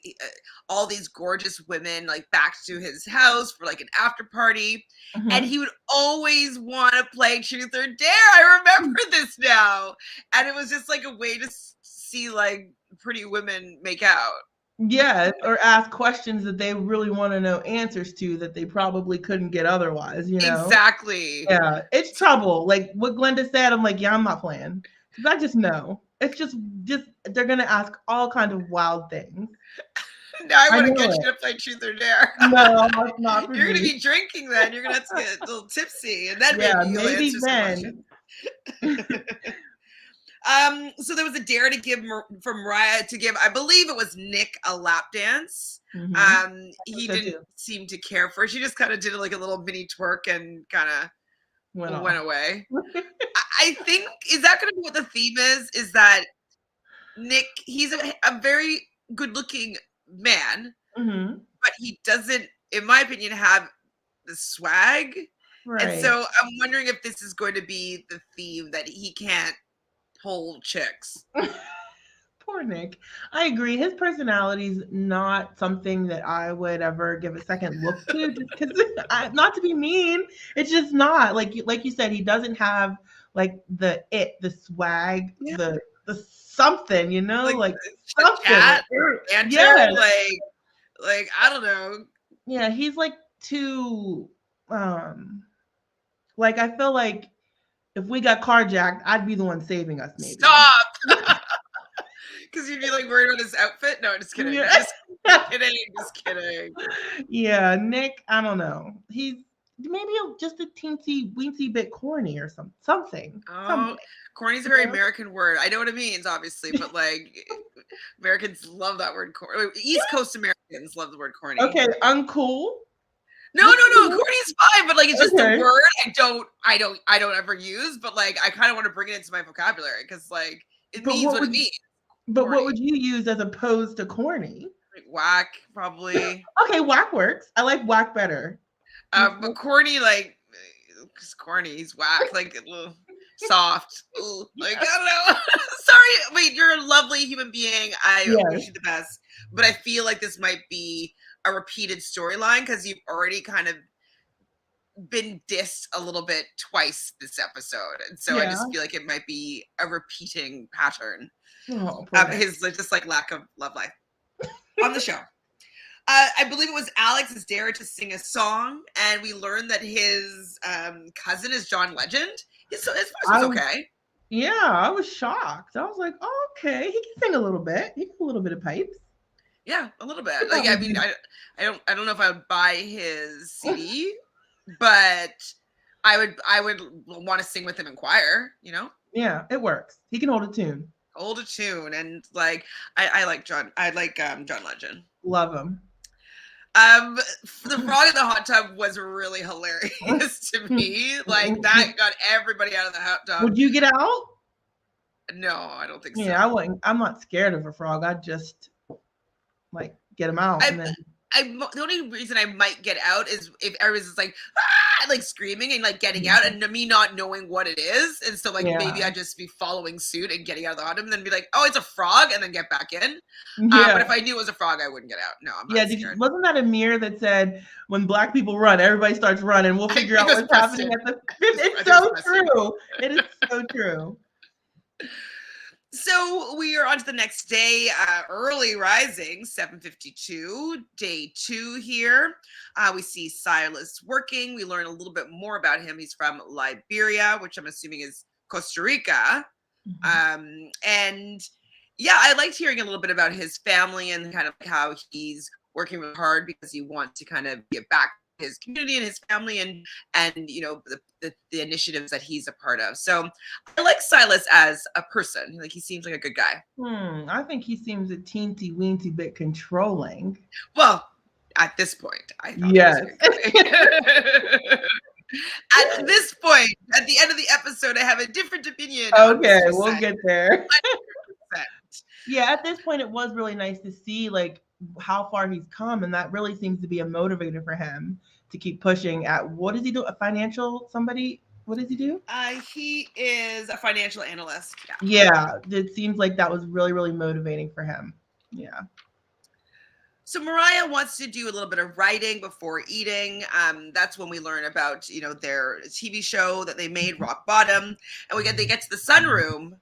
all these gorgeous women like back to his house for like an after party. And he would always want to play Truth or Dare. I remember this now. And it was just like a way to see like pretty women make out. Yeah, or ask questions that they really want to know answers to that they probably couldn't get otherwise, Exactly. Yeah, it's trouble. Like what Glenda said, I'm like, yeah, I'm not playing. Because I just know. It's just they're going to ask all kinds of wild things. Now I want to get you to play Truth or Dare. No, that's not for You're going to be drinking then. You're going to have to get a little tipsy. And then maybe then. So there was a dare to give from Mariah to give, I believe it was Nick, a lap dance. He didn't seem to care for it. She just kind of did like a little mini twerk and kind of went away. I think, is that going to be what the theme is? Is that Nick, he's a very good looking man, but he doesn't, in my opinion, have the swag. Right. And so I'm wondering if this is going to be the theme, that he can't pull chicks. Poor Nick. I agree. His personality's not something that I would ever give a second look to, just because, not to be mean, it's just not. Like you said, he doesn't have like the swag, the something, you know, like something. Chat, Like, banter, like I don't know. yeah, he's like too like I feel like if we got carjacked, I'd be the one saving us, maybe. Stop. Because you'd be like worried about his outfit. No, just kidding. Yeah. Just kidding. Just kidding. Yeah, Nick, I don't know. He's maybe just a teensy weensy bit corny or something. Oh, corny is a very American word. I know what it means, obviously, but like Americans love that word. East Coast Americans love the word corny. Okay, uncool. No, corny is fine, but like it's just a word I don't ever use, but like I kind of want to bring it into my vocabulary because like it means what it means. But what would you use as opposed to corny? Like whack, probably. Okay, whack works. I like whack better. But corny, like, because corny, he's whack, like soft. Like I don't know. Sorry, wait, you're a lovely human being. I wish you the best, but I feel like this might be a repeated storyline because you've already kind of been dissed a little bit twice this episode, and so I just feel like it might be a repeating pattern. His just like lack of love life on the show. I believe it was Alex is dared to sing a song, and we learned that his cousin is John Legend. His voice was okay. Yeah, I was shocked. I was like, oh, okay, he can sing a little bit. He can do a little bit of pipes. Yeah, a little bit. Like I mean, I don't know if I would buy his CD, but I would want to sing with him in choir. You know? Yeah, it works. He can hold a tune. Hold a tune, and like I like John. I like John Legend. Love him. The frog in the hot tub was really hilarious to me. Like that got everybody out of the hot tub. Would you get out? No, I don't think so. Yeah, I wouldn't. I'm not scared of a frog. I'd just like get him out. The only reason I might get out is if everyone's just like like screaming and like getting out, and me not knowing what it is, and so like maybe I'd just be following suit and getting out of the hot tub, and then be like, oh, it's a frog, and then get back in. But if I knew it was a frog, I wouldn't get out. No, I'm not scared. Wasn't that a mirror that said when Black people run, everybody starts running? We'll figure out what's happening at the. It's so true. It is so true. So we are on to the next day, early rising, 7:52, day 2 here. We see Silas working. We learn a little bit more about him. He's from Liberia, which I'm assuming is Costa Rica. And yeah, I liked hearing a little bit about his family and kind of how he's working really hard because he wants to kind of give back to his community and his family and you know the initiatives that he's a part of. So I like Silas as a person. Like he seems like a good guy. I think he seems a teensy weensy bit controlling. Well, at this point, I thought yes. At this point, at the end of the episode, I have a different opinion. Okay, we'll get there. Yeah, at this point, it was really nice to see like how far he's come, and that really seems to be a motivator for him to keep pushing at what does he do? A financial somebody? What does he do? He is a financial analyst. Yeah, it seems like that was really, really motivating for him. Yeah. So Mariah wants to do a little bit of writing before eating. That's when we learn about, you know, their TV show that they made, Rock Bottom, and they get to the sunroom,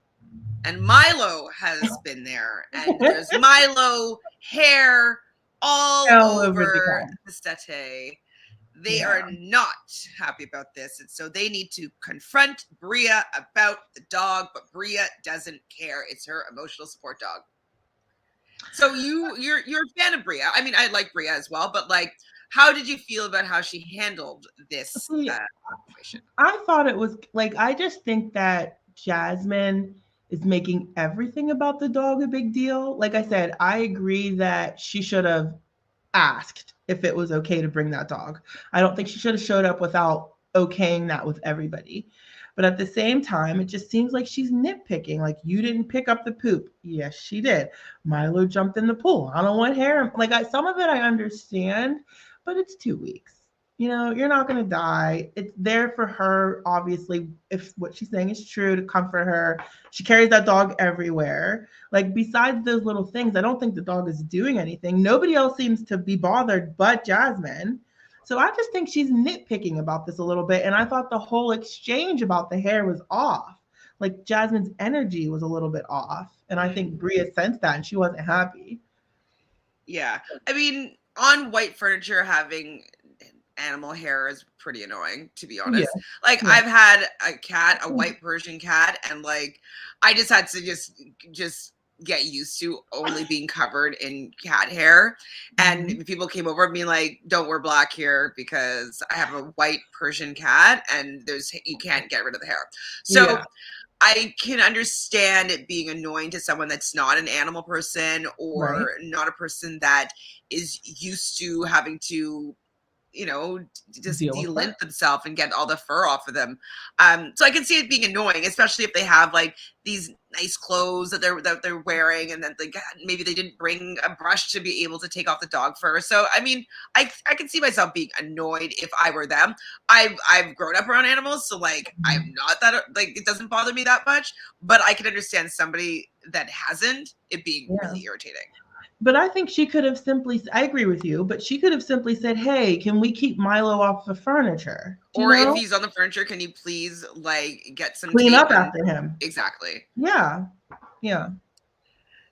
and Milo has been there, and there's Milo hair all over the settee. They are not happy about this, and so they need to confront Bria about the dog, but Bria doesn't care. It's her emotional support dog. So you're a fan of Bria. I mean, I like Bria as well, but like, how did you feel about how she handled this situation? I thought it was like, I just think that Jasmine is making everything about the dog a big deal. Like I said, I agree that she should have asked if it was okay to bring that dog. I don't think she should have showed up without okaying that with everybody. But at the same time, it just seems like she's nitpicking. Like, you didn't pick up the poop. Yes, she did. Milo jumped in the pool. I don't want hair. Like, some of it I understand, but it's 2 weeks. You know, you're not going to die. It's there for her, obviously, if what she's saying is true, to comfort her. She carries that dog everywhere. Like, besides those little things, I don't think the dog is doing anything. Nobody else seems to be bothered but Jasmine. So I just think she's nitpicking about this a little bit. And I thought the whole exchange about the hair was off. like Jasmine's energy was a little bit off. And I think Bria sensed that and she wasn't happy. Yeah. I mean, on white furniture, having animal hair is pretty annoying, to be honest. Yeah. Like, Yeah. I've had a cat, a white Persian cat, and like I just had to just get used to only being covered in cat hair. And people came over and being like, don't wear black here because I have a white Persian cat and you can't get rid of the hair. So Yeah. I can understand it being annoying to someone that's not an animal person or Right. not a person that is used to having to, just Deal with delint that. themselves and get all the fur off of them. So I can see it being annoying, especially if they have like these nice clothes that they're wearing, and then maybe they didn't bring a brush to be able to take off the dog fur. So I mean, I can see myself being annoyed if I were them. I've grown up around animals, so like I'm not that like it doesn't bother me that much. But I can understand somebody that hasn't it being really irritating. But I think she could have simply, I agree with you, but she could have simply said, hey, can we keep Milo off the furniture? Or if he's on the furniture, can you please like get some Clean tape up after him. Exactly. Yeah. Yeah.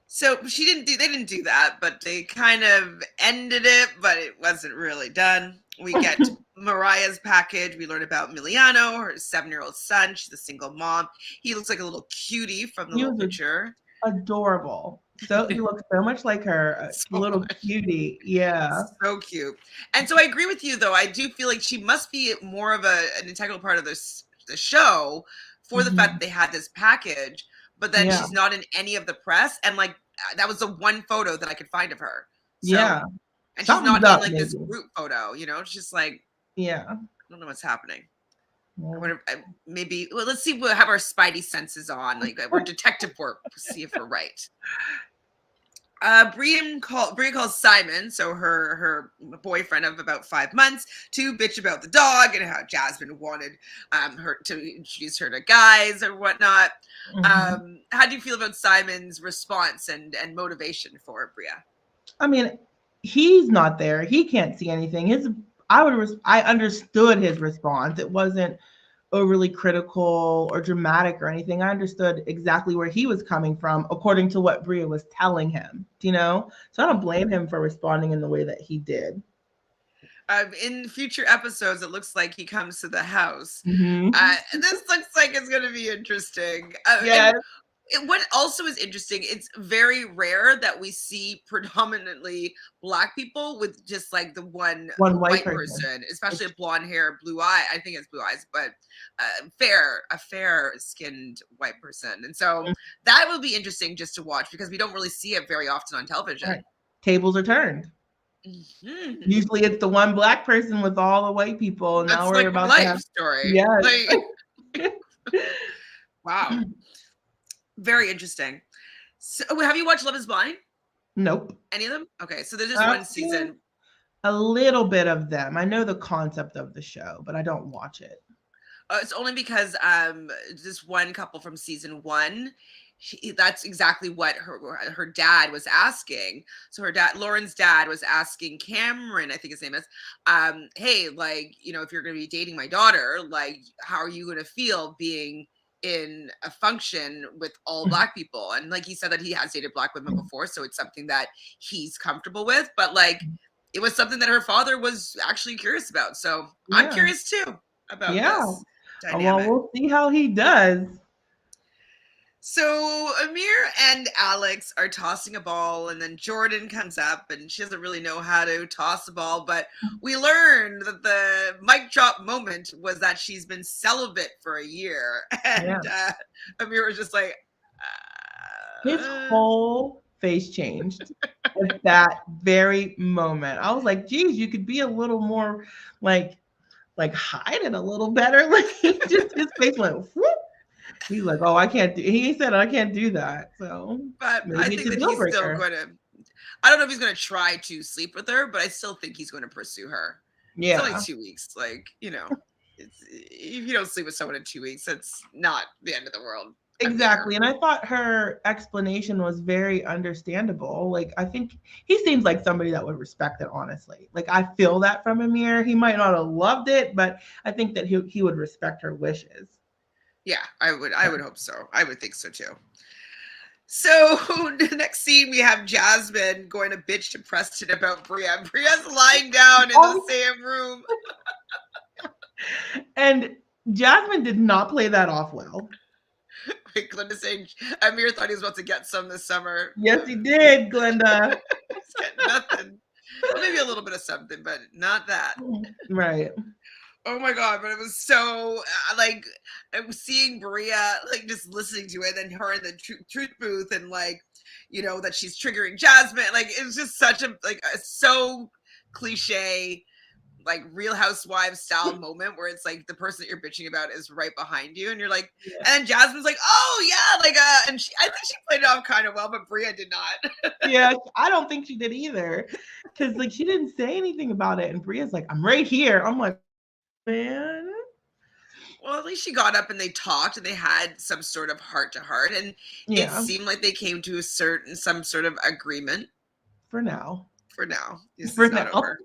So they didn't do that, but they kind of ended it, but it wasn't really done. We get Mariah's package. We learn about Miliano, her 7-year-old son. She's a single mom. He looks like a little cutie from the little picture. Adorable. So he looks so much like her, little cutie. Yeah. So cute. And so I agree with you, though. I do feel like she must be more of an integral part of the show for the fact that they had this package, but then she's not in any of the press. And like, that was the one photo that I could find of her. So, and she's not in like this group photo, It's just like, I don't know what's happening. I wonder, maybe, well, let's see, we'll have our spidey senses on, like we're detective work to see if we're right. Bria calls Simon, so her boyfriend of about 5 months, to bitch about the dog and how Jasmine wanted her to introduce her to guys or whatnot. How do you feel about Simon's response and motivation for Bria? I mean, he's not there. He can't see anything. I understood his response. It wasn't overly critical or dramatic or anything. I understood exactly where he was coming from according to what Bria was telling him, So I don't blame him for responding in the way that he did. In future episodes, it looks like he comes to the house. Mm-hmm. This looks like it's going to be interesting. Yes. What also is interesting, it's very rare that we see predominantly Black people with just like the one white person, especially a blonde hair, blue eye. I think it's blue eyes, but a fair skinned white person. And so that will be interesting just to watch because we don't really see it very often on television. Right. Tables are turned. Usually it's the one Black person with all the white people. And that's now we're like about life to have story. Yes. Wow. Very interesting. So, have you watched Love Is Blind? Nope. Any of them? Okay, so there's just one season. A little bit of them. I know the concept of the show, but I don't watch it. It's only because this one couple from season 1, that's exactly what her dad was asking. So her dad, Lauren's dad, was asking Cameron, I think his name is, hey, like, if you're going to be dating my daughter, like, how are you going to feel being in a function with all Black people? And like he said that he has dated Black women before, so it's something that he's comfortable with, but like it was something that her father was actually curious about. So I'm curious too about this dynamic. Well, we'll see how he does. So Amir and Alex are tossing a ball, and then Jordan comes up, and she doesn't really know how to toss a ball, but we learned that the mic drop moment was that she's been celibate for a year, and Amir was just like, his whole face changed at that very moment. I was like, geez, you could be a little more like hide it a little better. Like his face went whoop. He's like, oh, I can't do. He said I can't do that. So, but I think that he's still going to. I don't know if he's going to try to sleep with her, but I still think he's going to pursue her. Yeah, it's only 2 weeks. Like if you don't sleep with someone in 2 weeks, it's not the end of the world. Exactly. And I thought her explanation was very understandable. Like, I think he seems like somebody that would respect it, honestly. Like, I feel that from Amir. He might not have loved it, but I think that he would respect her wishes. Yeah, I would hope so. I would think so too. So the next scene, we have Jasmine going to bitch to Preston about Bria. Bria's lying down in the same room. And Jasmine did not play that off well. Like Glenda saying, Amir thought he was about to get some this summer. Yes, he did, Glenda. He's getting nothing. Well, maybe a little bit of something, but not that. Right. Oh my God, but it was so, like, I was seeing Bria, like, just listening to it, and her in the truth booth, and, like, you know, that she's triggering Jasmine. Like, it was just such a, like, so cliche, like, Real Housewives style moment where it's like the person that you're bitching about is right behind you, and you're like, and Jasmine's like, oh yeah, like, and I think she played it off kind of well, but Bria did not. Yeah, I don't think she did either, because like she didn't say anything about it, and Bria's like, I'm right here. I'm like, man. Well, at least she got up and they talked and they had some sort of heart to heart, and it seemed like they came to some sort of agreement. For now. For now. This For is not now. over.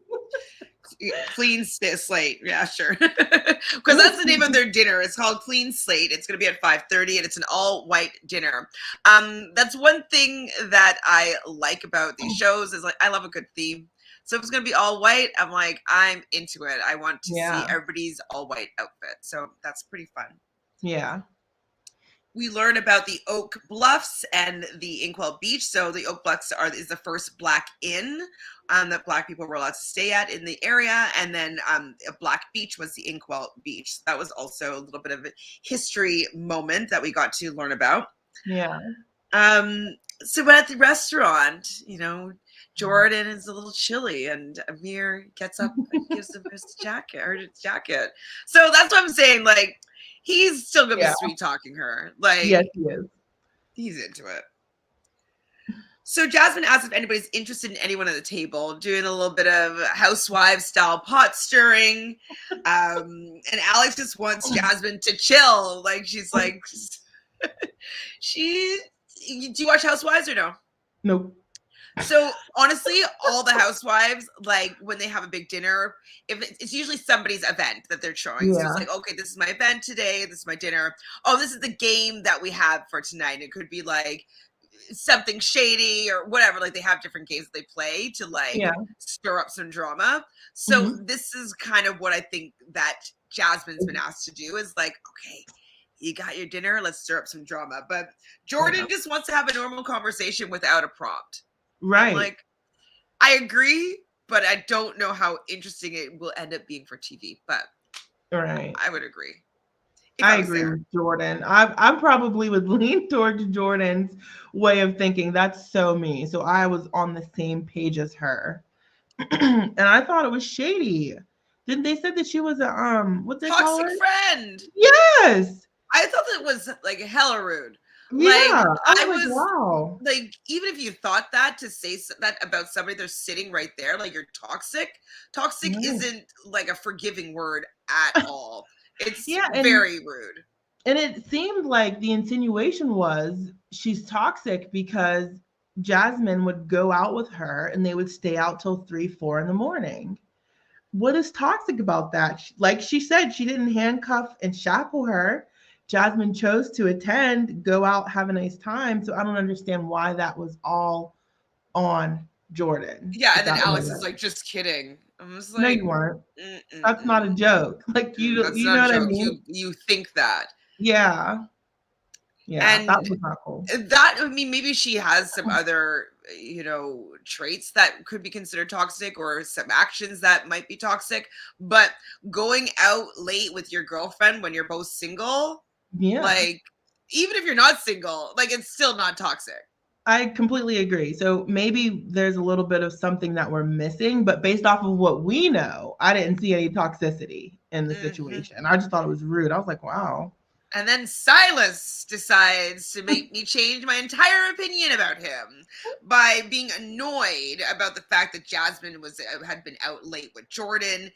Clean slate. Yeah, sure. Because that's the name of their dinner. It's called Clean Slate. It's going to be at 5:30, and it's an all-white dinner. That's one thing that I like about these shows is, like, I love a good theme. So if it's going to be all white, I'm like, I'm into it. I want to see everybody's all white outfit. So that's pretty fun. Yeah. We learn about the Oak Bluffs and the Inkwell Beach. So the Oak Bluffs is the first Black inn that Black people were allowed to stay at in the area. And then a Black Beach was the Inkwell Beach. So that was also a little bit of a history moment that we got to learn about. Yeah. So at the restaurant, you know, Jordan is a little chilly, and Amir gets up and gives him his jacket. So that's what I'm saying. Like, he's still gonna be sweet talking her. Like, yes, he is. He's into it. So Jasmine asks if anybody's interested in anyone at the table, doing a little bit of housewives style pot stirring. And Alex just wants Jasmine to chill. Like, she's like, do you watch Housewives or no? Nope. So honestly, all the housewives, like, when they have a big dinner, if it's usually somebody's event that they're showing. So it's like, okay, this is my event today. This is my dinner. Oh, this is the game that we have for tonight. It could be like something shady or whatever. Like, they have different games that they play to, like, stir up some drama. So this is kind of what I think that Jasmine's been asked to do, is like, okay, you got your dinner, let's stir up some drama. But Jordan just wants to have a normal conversation without a prompt. Right. I'm like, I agree, but I don't know how interesting it will end up being for TV. But I would agree. I agree with Jordan. I probably would lean towards Jordan's way of thinking. That's so me. So I was on the same page as her. And I thought it was shady. Didn't they say that she was a what's it called? Toxic friend. Yes. I thought that was like hella rude. Yeah, like, I was wow. Like, even if you thought that, to say that about somebody they're sitting right there, like, you're toxic. Toxic isn't like a forgiving word at all. It's very rude. And it seemed like the insinuation was she's toxic because Jasmine would go out with her and they would stay out till 3, 4 in the morning. What is toxic about that? Like she said, she didn't handcuff and shackle her. Jasmine chose to attend, go out, have a nice time. So I don't understand why that was all on Jordan. Yeah, and then Alex is like, just kidding. I'm just like, no, you weren't. That's not a joke. Like, you know what I mean? You think that. Yeah. Yeah, and that was not cool. That, I mean, maybe she has some other, you know, traits that could be considered toxic, or some actions that might be toxic. But going out late with your girlfriend when you're both single, like, even if you're not single, like, it's still not toxic. I completely agree. So maybe there's a little bit of something that we're missing, but based off of what we know, I didn't see any toxicity in the situation. I just thought it was rude. I was like, wow. And then Silas decides to make me change my entire opinion about him by being annoyed about the fact that Jasmine had been out late with Jordan,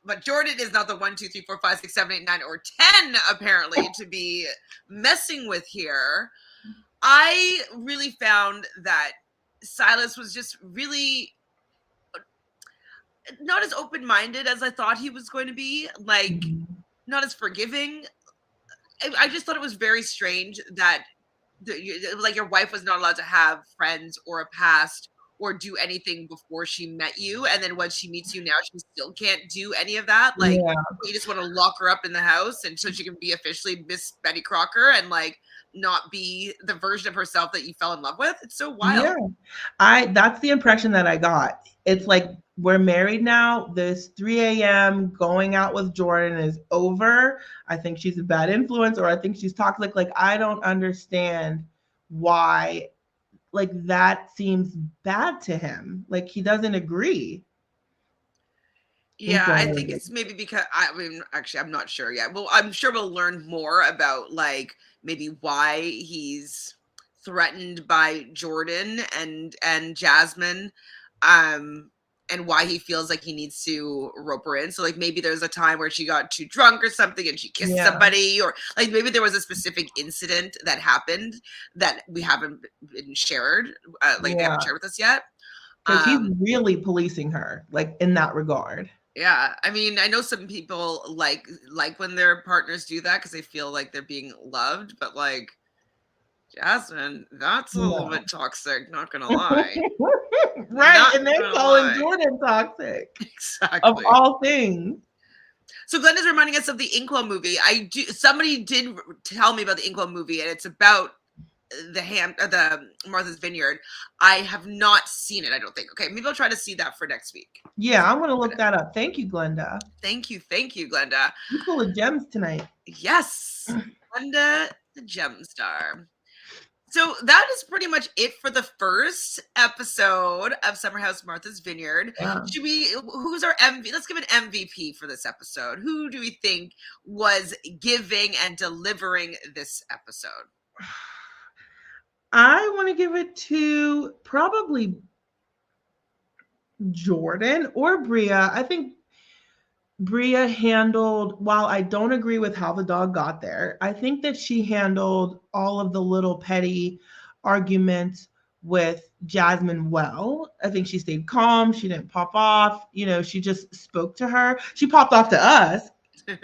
but Jordan is not the 1, 2, 3, 4, 5, 6, 7, 8, 9, or 10 apparently to be messing with here. I really found that Silas was just really not as open-minded as I thought he was going to be, like, not as forgiving. I just thought it was very strange that like your wife was not allowed to have friends or a past or do anything before she met you, and then when she meets you now, she still can't do any of that. Like, Yeah. you just want to lock her up in the house, and so she can be officially Miss Betty Crocker and like not be the version of herself that you fell in love with. It's so wild. Yeah. That's the impression that I got. It's like we're married now. This 3 a.m. going out with Jordan is over. I think she's a bad influence, or I think she's toxic. Like, I don't understand why, like, that seems bad to him. Like, he doesn't agree. Yeah, I think it's maybe because I mean, actually, I'm not sure yet. Well, I'm sure we'll learn more about like maybe why he's threatened by Jordan and Jasmine, um, and why he feels like he needs to rope her in. So like maybe there's a time where she got too drunk or something and she kissed Yeah. somebody, or like maybe there was a specific incident that happened that we haven't been shared, like they Yeah. haven't shared with us yet. Because he's really policing her, like, in that regard. Yeah, I mean, I know some people like when their partners do that because they feel like they're being loved, but like Jasmine, that's a little bit toxic, not gonna lie. Right, Not and they're gonna calling lie. Jordan toxic. Of Exactly. all things. So Glenda's reminding us of the Inkwell movie. Somebody did tell me about the Inkwell movie, and it's about the Martha's Vineyard. I have not seen it, I don't think. Okay, maybe I'll try to see that for next week. Yeah, I'm gonna look that up. Thank you, Glenda. Thank you, Glenda. You're full of gems tonight. Yes, Glenda the Gem Star. So that is pretty much it for the first episode of Summer House Martha's Vineyard. Yeah. Who's our MVP? Let's give an MVP for this episode. Who do we think was giving and delivering this episode? I want to give it to probably Jordan or Bria. I think Bria handled, while I don't agree with how the dog got there, I think that she handled all of the little petty arguments with Jasmine well. I think she stayed calm. She didn't pop off. You know, she just spoke to her. She popped off to us.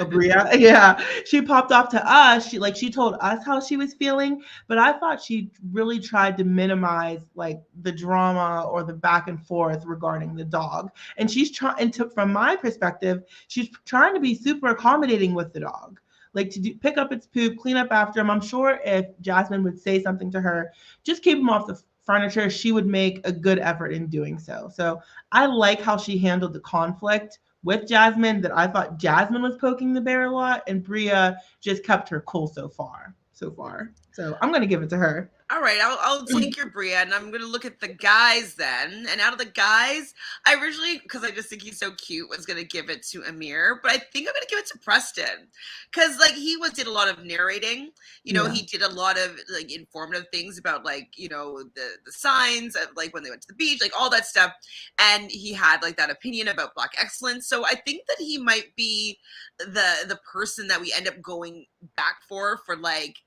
Bria, yeah, she popped off to us. She told us how she was feeling, but I thought she really tried to minimize like the drama or the back and forth regarding the dog. And she's trying to, from my perspective, she's trying to be super accommodating with the dog, like to pick up its poop, clean up after him. I'm sure if Jasmine would say something to her, just keep him off the furniture, she would make a good effort in doing so. So I like how she handled the conflict with Jasmine, that I thought Jasmine was poking the bear a lot, and Bria just kept her cool so far. So I'm going to give it to her. All right, I'll take your Bria, and I'm going to look at the guys then. And out of the guys, I originally, because I just think he's so cute, was going to give it to Amir, but I think I'm going to give it to Preston, because like he did a lot of narrating. You know, he did a lot of like informative things about like, you know, the signs of like when they went to the beach, like all that stuff, and he had like that opinion about Black excellence. So I think that he might be the person that we end up going back for like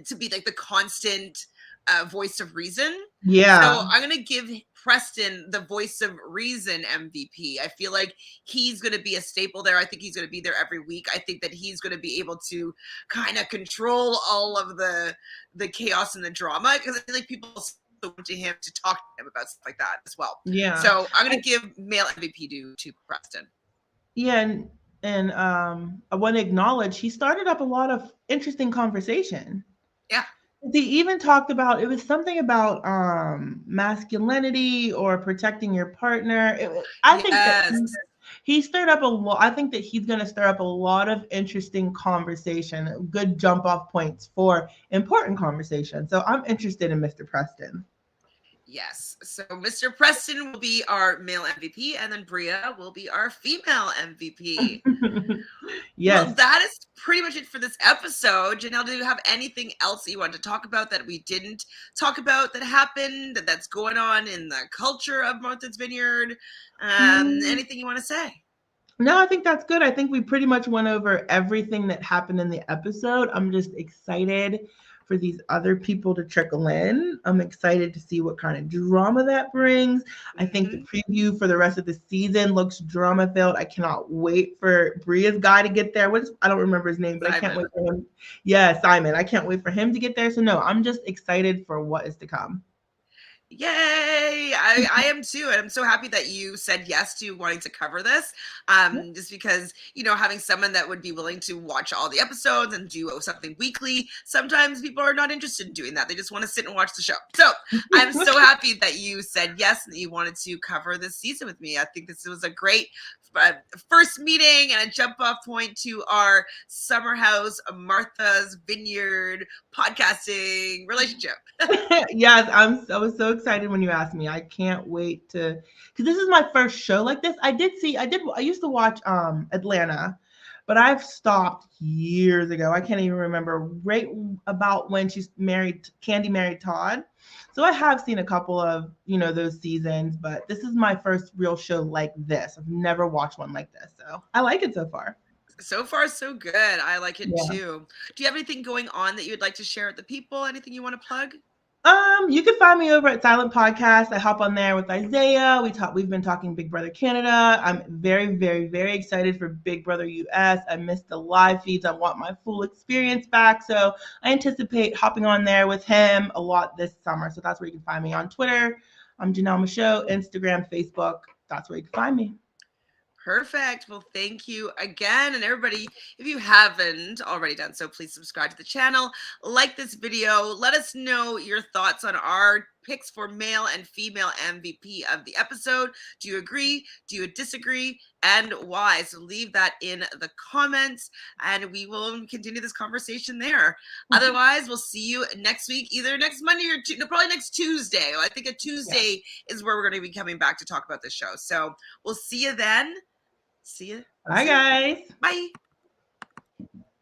to be like the constant voice of reason. Yeah. So I'm going to give Preston the voice of reason MVP. I feel like he's going to be a staple there. I think he's going to be there every week. I think that he's going to be able to kind of control all of the chaos and the drama, because I feel like people look to him to talk to him about stuff like that as well. Yeah. So I'm going to give male MVP to Preston. Yeah. And I want to acknowledge he started up a lot of interesting conversation. Yeah. They even talked about, it was something about masculinity or protecting your partner. I think that he stirred up a lot. I think that he's going to stir up a lot of interesting conversation, good jump off points for important conversation. So I'm interested in Mr. Preston. Yes. So Mr. Preston will be our male MVP, and then Bria will be our female MVP. Yes. Well, that is pretty much it for this episode. Janelle, do you have anything else that you want to talk about that we didn't talk about that happened, that's going on in the culture of Martha's Vineyard? Anything you want to say? No, I think that's good. I think we pretty much went over everything that happened in the episode. I'm just excited for these other people to trickle in. I'm excited to see what kind of drama that brings. I think the preview for the rest of the season looks drama filled. I cannot wait for Bria's guy to get there. I don't remember his name, but I can't wait for him. Yeah, Simon. I can't wait for him to get there. So no, I'm just excited for what is to come. Yay! I am too, and I'm so happy that you said yes to wanting to cover this. Just because, you know, having someone that would be willing to watch all the episodes and do something weekly, sometimes people are not interested in doing that. They just want to sit and watch the show. So I'm so happy that you said yes and that you wanted to cover this season with me. I think this was a great first meeting and a jump off point to our summer house, Martha's Vineyard podcasting relationship. Yes, I was so excited when you asked me. I can't wait to, because this is my first show like this. I used to watch Atlanta, but I've stopped years ago. I can't even remember right about when Candy married Todd. So I have seen a couple of, you know, those seasons, but this is my first real show like this. I've never watched one like this. So I like it so far. So far, so good. I like it too. Do you have anything going on that you would like to share with the people? Anything you want to plug? You can find me over at Silent Podcast. I hop on there with Isaiah. We've been talking Big Brother Canada. I'm very, very, very excited for Big Brother US. I missed the live feeds. I want my full experience back. So I anticipate hopping on there with him a lot this summer. So that's where you can find me on Twitter. I'm Janelle Michaud, Instagram, Facebook. That's where you can find me. Perfect. Well, thank you again. And everybody, if you haven't already done so, please subscribe to the channel, like this video, let us know your thoughts on our picks for male and female MVP of the episode. Do you agree? Do you disagree? And why? So leave that in the comments and we will continue this conversation there. Otherwise, we'll see you next week, either next Monday or probably next Tuesday. I think a Tuesday is where we're going to be coming back to talk about the show. So we'll see you then. See you. Bye, guys. Bye.